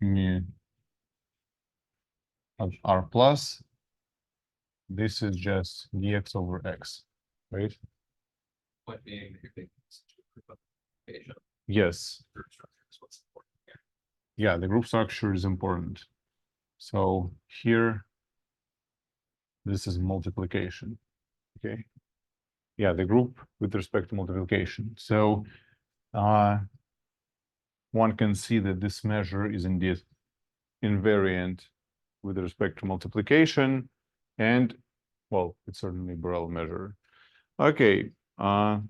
mu of R plus. This is just dx over x, right? Point being, if they group application, Yes. group structure is what's important here. Yeah, the group structure is important. So here, this is multiplication, okay? Yeah, the group with respect to multiplication. So one can see that this measure is indeed invariant with respect to multiplication, and, well, it's certainly Borel measure. Okay, well,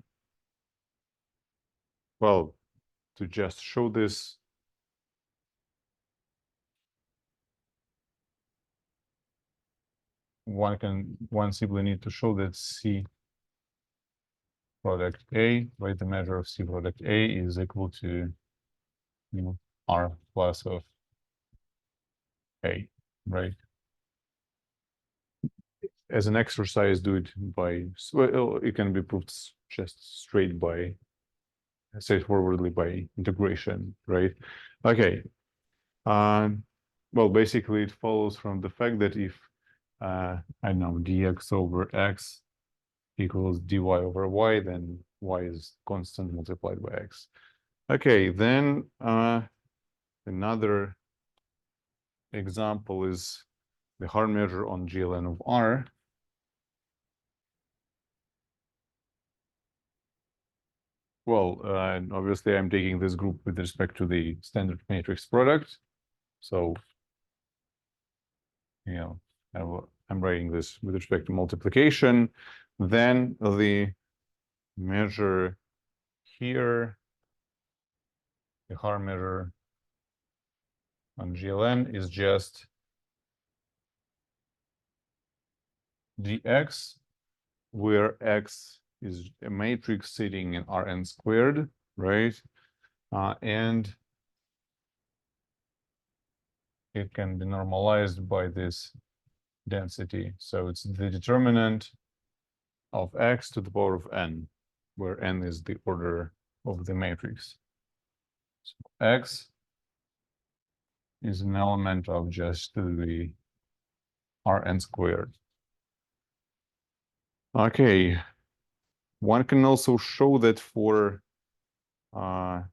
to just show this, one simply need to show that C product A, right? The measure of C product A is equal to, you know, R plus of A, right? As an exercise, do it by, well, it can be proved just straightforwardly by integration, right? Okay. Well, basically, it follows from the fact that if I know dx over x equals dy over y, then y is constant multiplied by x. Okay, then another example is the Haar measure on GLN of R. Well, obviously I'm taking this group with respect to the standard matrix product. So, you know, I'm writing this with respect to multiplication. Then the measure here, the Haar measure on GLN is just dx, where x is a matrix sitting in Rn squared, right? And it can be normalized by this density. So it's the determinant of x to the power of n, where n is the order of the matrix. So x is an element of just the Rn squared. Okay, one can also show that for for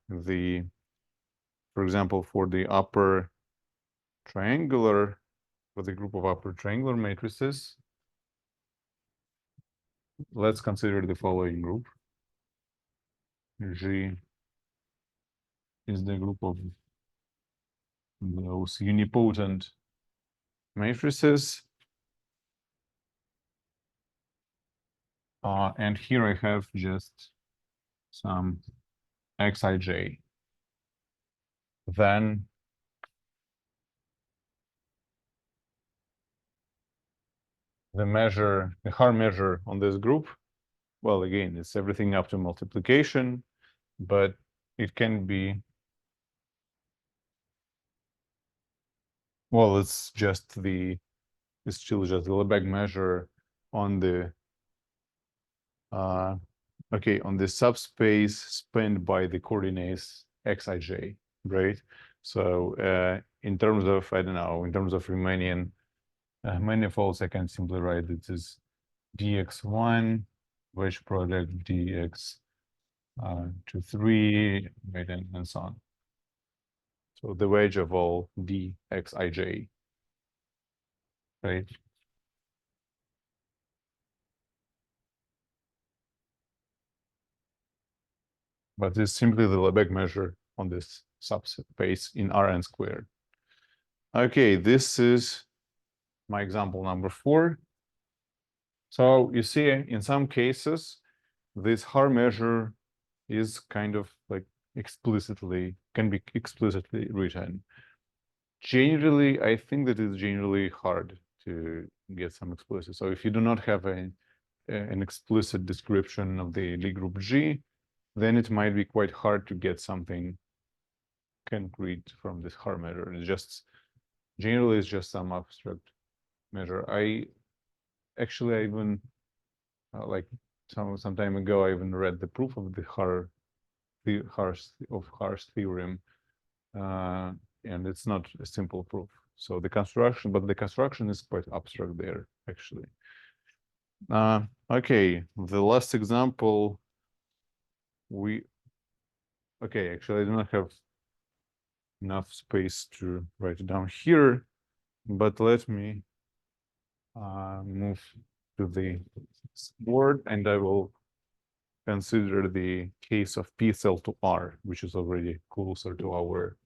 example, for the upper triangular, for the group of upper triangular matrices, let's consider the following group. G is the group of those unipotent matrices. And here I have just some xij. Then the Haar measure on this group, well, again, it's everything up to multiplication, but it can be, well, it's still just the Lebesgue measure on the on the subspace spanned by the coordinates xij, right? So in terms of, I don't know, in terms of Riemannian manifolds, I can simply write this as dx1 wedge product dx to 3, right, and so on. So the wedge of all dxij, right? But it's simply the Lebesgue measure on this subspace in Rn squared. Okay, this is my example number 4. So you see, in some cases, this Haar measure is kind of like can be explicitly written. Generally, I think that it's generally hard to get some explicit. So if you do not have an explicit description of the Lie group G, then it might be quite hard to get something concrete from this Haar measure. It's just generally it's just some abstract measure. I even like some time ago, I even read the proof of the Haar's theorem, and it's not a simple proof. So the construction is quite abstract there, actually. Okay, the last example, actually I do not have enough space to write it down here, but let me move to the board, and I will consider the case of PSL to R, which is already closer to our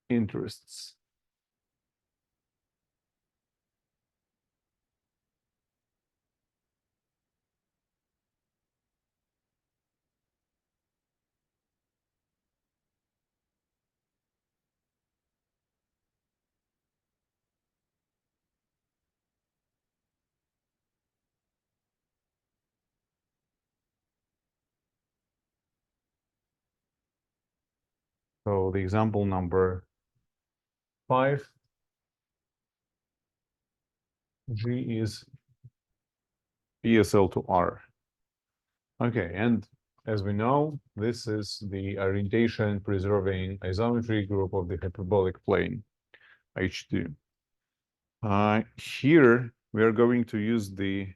interests. So the example number 5, G is PSL to R. Okay, and as we know, this is the orientation preserving isometry group of the hyperbolic plane, H2. Here, we are going to use the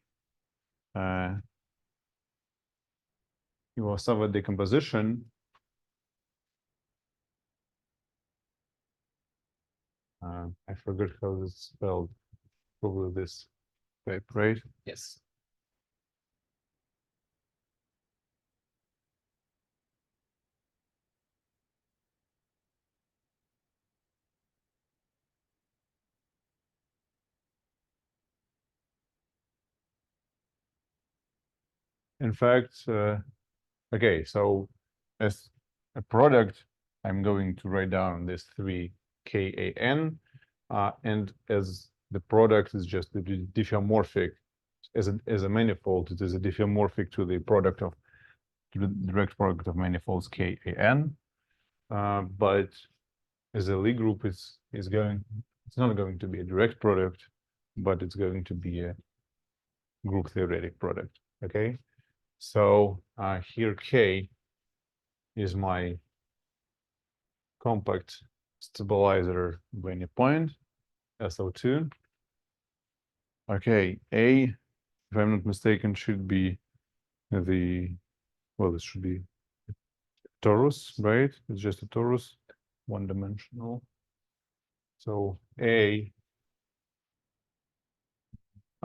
Iwasawa decomposition. I forgot how it's spelled. Probably this type, right? Yes. in fact, okay, so as a product, I'm going to write down this 3 KAN, and as the product is just the diffeomorphic, as a manifold, it is a diffeomorphic to the product of the direct product of manifolds KAN, but as a Lie group it's not going to be a direct product, but it's going to be a group theoretic product. Okay, so here K is my compact stabilizer Benney point, SO2. Okay, A, if I'm not mistaken, should be the, well, it should be torus, right? It's just a torus, one-dimensional. So A,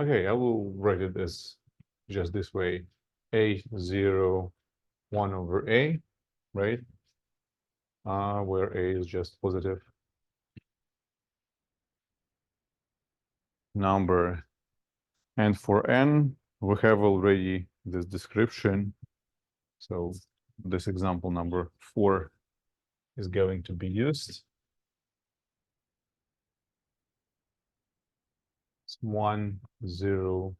okay, I will write it as just this way, A0, 1 over A, right? Where A is just positive number. And for N, we have already this description. So this example number 4 is going to be used. It's 1, 0,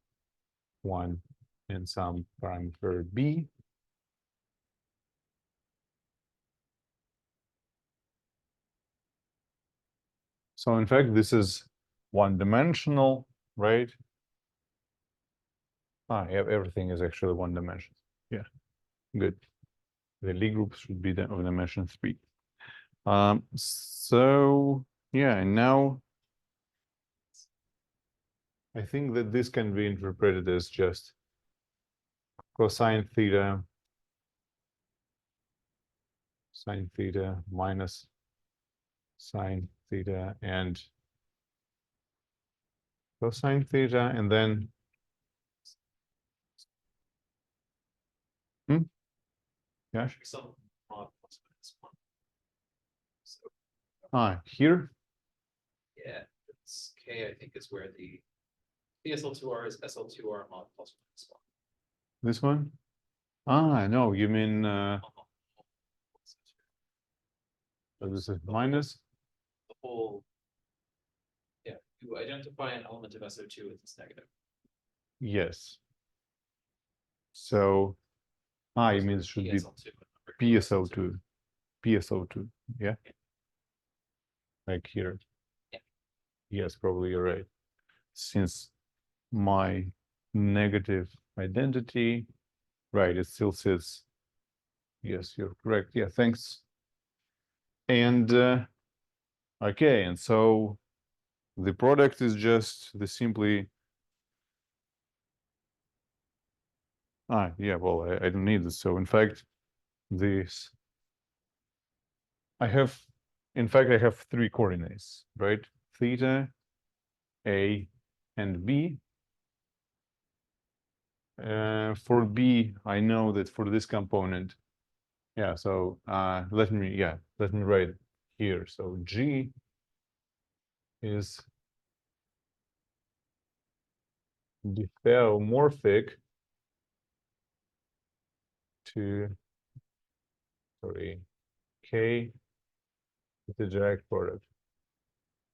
1, and some parameter B. So in fact, this is one-dimensional, right? Yeah, everything is actually one dimension. Yeah, good. The Lie group should be of dimension 3. So yeah, and now I think that this can be interpreted as just cosine theta, sine theta minus sine theta and cosine theta, and then yeah, Some mod plus minus 1. So here, yeah, it's K, I think, is where the SL2R is SL2R mod plus minus 1. this one. No, you mean so this is minus. The whole, yeah, you identify an element of SO2 with its negative. Yes. So you mean it should be PSL2. PSO2, yeah? Like here. Yeah. Yes, probably you're right. Since my negative identity, right, it still says, yes, you're correct. Yeah, thanks. And okay, and so the product is just the simply, yeah, well, I don't need this. So in fact, this, I have 3 coordinates, right? Theta, A, and B. For B, I know that for this component, yeah, so let me write here. So G is diffeomorphic to, sorry, K with the direct product.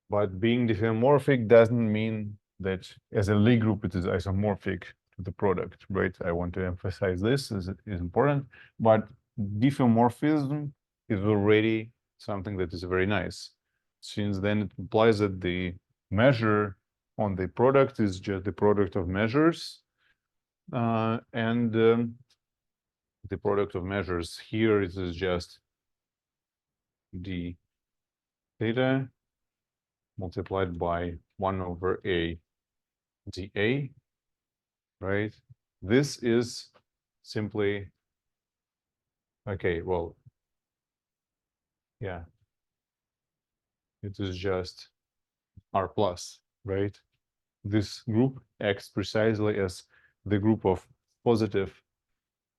But being diffeomorphic doesn't mean that as a Lie group it is isomorphic to the product, right? I want to emphasize this as it is important, but diffeomorphism is already something that is very nice, since then it implies that the measure on the product is just the product of measures, and the product of measures here is just d theta multiplied by 1 over a dA, right? This is simply, okay, well, yeah, it is just R plus, right? This group acts precisely as the group of positive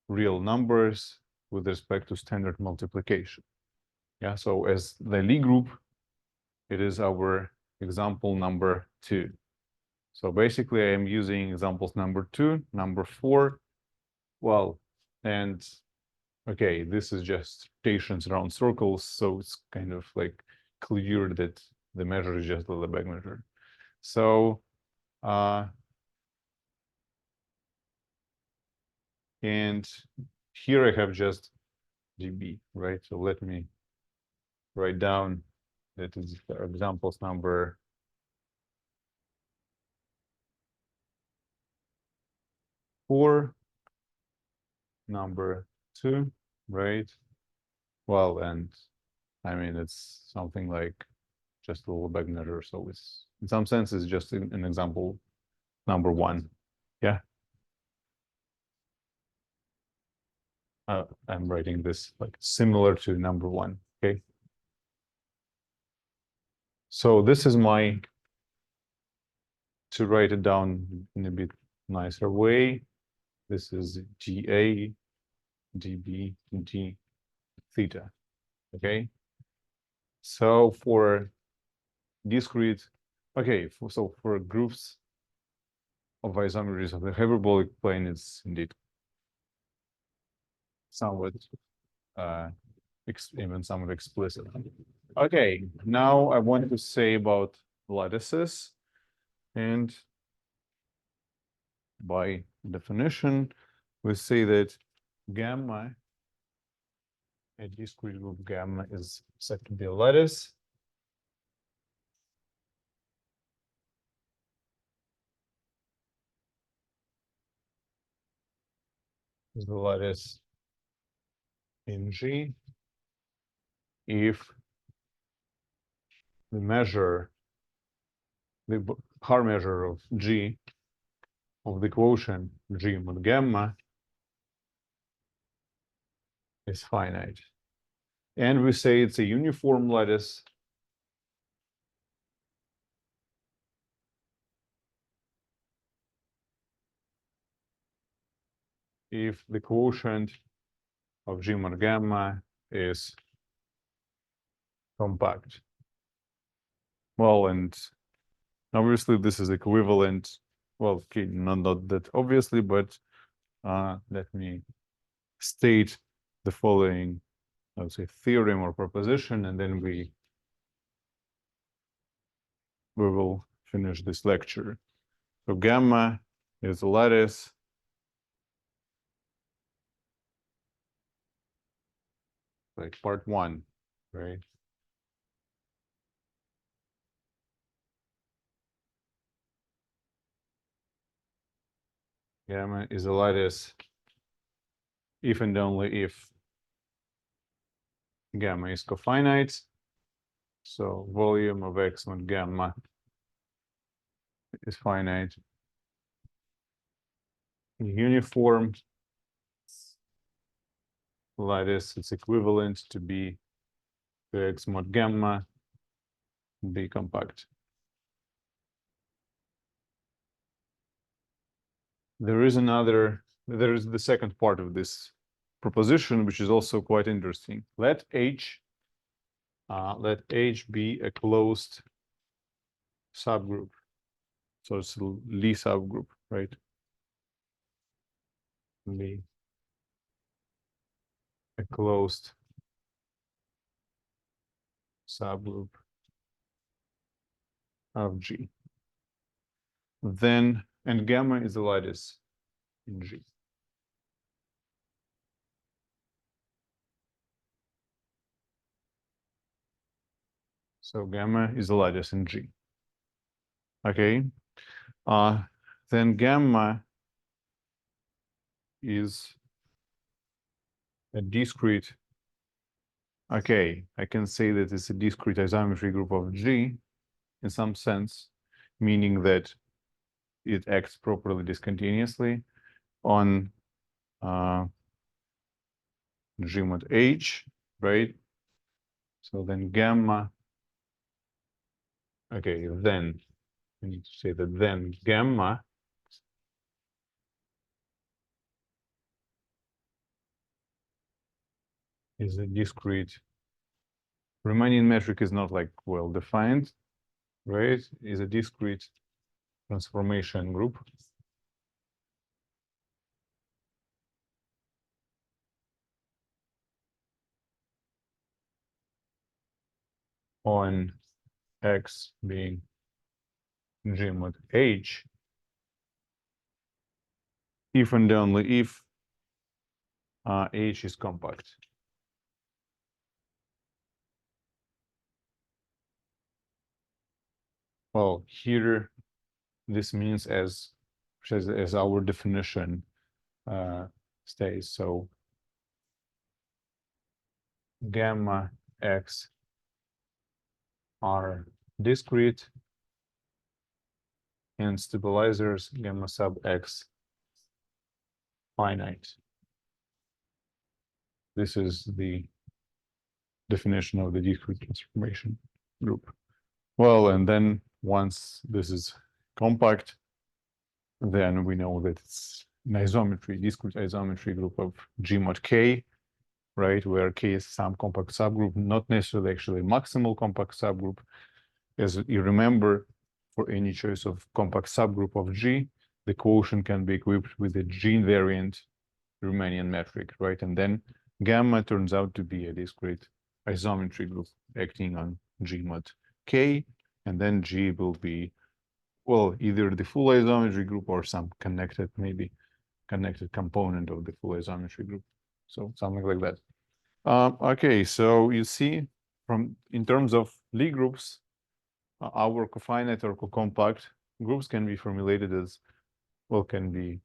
real numbers with respect to standard multiplication. Yeah, so as the Lie group, it is our example number 2. So basically I am using examples number 2, number 4, well, and okay, this is just rotations around circles, so it's kind of like clear that the measure is just the Lebesgue measure. So and here I have just GB, right? So let me write down that is examples number 4, number 2, right? Well, and I mean, it's something like just a little back measure. So it's, in some sense, it's just an example number 1. Yeah. I'm writing this like similar to number 1. Okay. So this is my, to write it down in a bit nicer way. This is GA, DB, D, theta. Okay. So for discrete, okay, so for groups of isometries of the hyperbolic plane, it's indeed somewhat even somewhat explicit. Okay, now I wanted to say about lattices, and by definition, we say that gamma, a discrete group gamma, is said to be a lattice. Is the lattice in G if the measure, the Haar measure of G, of the quotient G mod gamma, is finite. And we say it's a uniform lattice if the quotient of G mod gamma is compact. Well, and obviously this is equivalent. Well, okay, not that obviously, but let me state the following, I would say, theorem or proposition, and then we will finish this lecture. So gamma is a lattice like part 1, right? Gamma is a lattice if and only if gamma is cofinite. So volume of X mod gamma is finite. Uniform lattice, it's equivalent to B to X mod gamma, be compact. There is the second part of this proposition, which is also quite interesting. Let H be a closed subgroup. So it's a Lie subgroup, right? Lie, a closed subgroup of G. Then, and gamma is a lattice in G. So gamma is a lattice in G. Okay. Then gamma is a discrete. Okay, I can say that it's a discrete isometry group of G in some sense, meaning that it acts properly discontinuously on G mod H, right? So then gamma, okay, then I need to say that then gamma is a discrete. Riemannian metric is not like well defined, right? Is a discrete transformation group on X being G mod H, if and only if H is compact. Well, here this means as our definition stays. So gamma X are discrete and stabilizers gamma sub X finite. This is the definition of the discrete transformation group. Well, and then once this is compact, then we know that it's an isometry, discrete isometry group of G mod K, right? Where K is some compact subgroup, not necessarily actually maximal compact subgroup. As you remember, for any choice of compact subgroup of G, the quotient can be equipped with a G invariant Riemannian metric, right? And then gamma turns out to be a discrete isometry group acting on G mod K, and then G will be, well, either the full isometry group or some connected, maybe connected component of the full isometry group. So something like that. Okay, so you see, in terms of Lie groups, our cofinite or co-compact groups can be formulated as, well, can be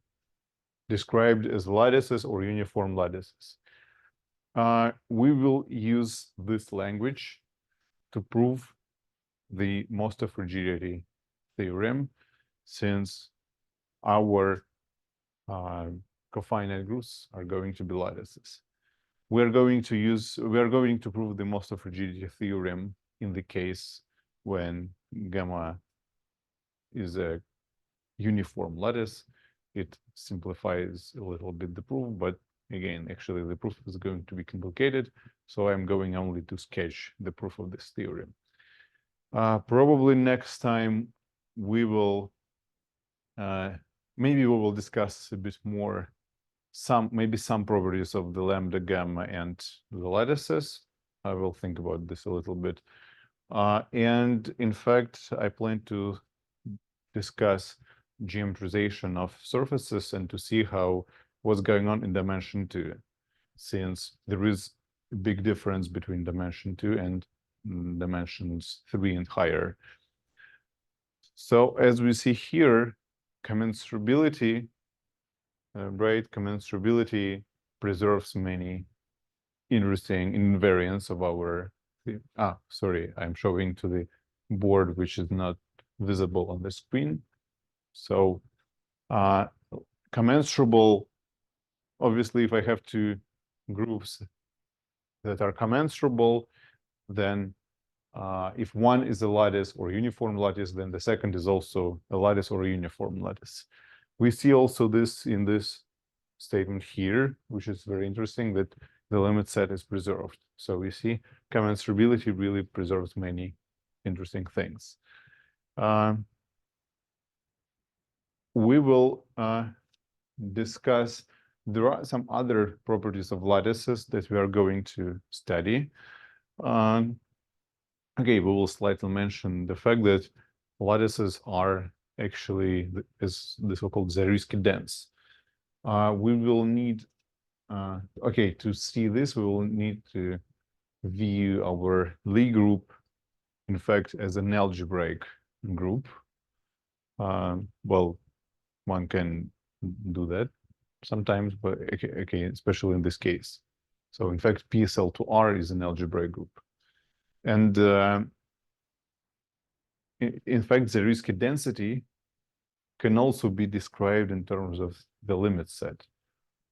described as lattices or uniform lattices. We will use this language to prove the most of rigidity theorem, since our cofinite groups are going to be lattices. We are going to prove the most of rigidity theorem in the case when gamma is a uniform lattice. It simplifies a little bit the proof, but again, actually the proof is going to be complicated, so I'm going only to sketch the proof of this theorem. Probably next time we will maybe we will discuss a bit more maybe some properties of the lambda, gamma, and the lattices. I will think about this a little bit. And in fact, I plan to discuss geometrization of surfaces and to see what's going on in dimension 2, since there is a big difference between dimension 2 and dimensions 3 and higher. So as we see here, commensurability, right? Commensurability preserves many interesting invariants of our. Sorry, I'm showing to the board, which is not visible on the screen. So commensurable, obviously, if I have two groups that are commensurable, then if one is a lattice or uniform lattice, then the second is also a lattice or a uniform lattice. We see also this in this statement here, which is very interesting, that the limit set is preserved. So we see commensurability really preserves many interesting things. We will discuss, there are some other properties of lattices that we are going to study. Okay, we will slightly mention the fact that lattices are actually is the so-called Zariski dense. We will need, okay, to see this, we will need to view our Lie group, in fact, as an algebraic group. Well, one can do that sometimes, but okay, especially in this case. So in fact, PSL2R is an algebraic group. And in fact, Zariski density can also be described in terms of the limit set.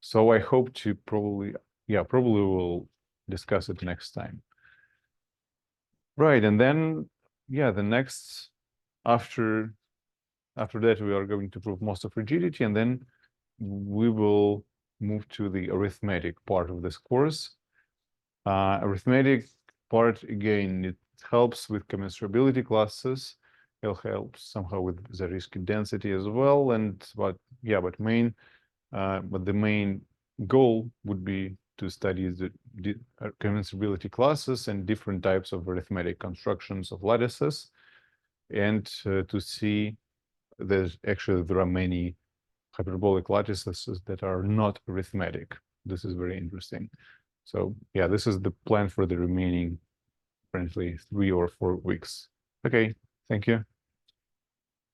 So I hope to probably we'll discuss it next time. Right, and then, yeah, the next, after that, we are going to prove most of rigidity, and then we will move to the arithmetic part of this course. Arithmetic part, again, it helps with commensurability classes. It helps somehow with Zariski density as well, but the main goal would be to study the commensurability classes and different types of arithmetic constructions of lattices, and to see there's actually there are many hyperbolic lattices that are not arithmetic. This is very interesting. So yeah, this is the plan for the remaining, apparently 3 or 4 weeks. Okay, thank you.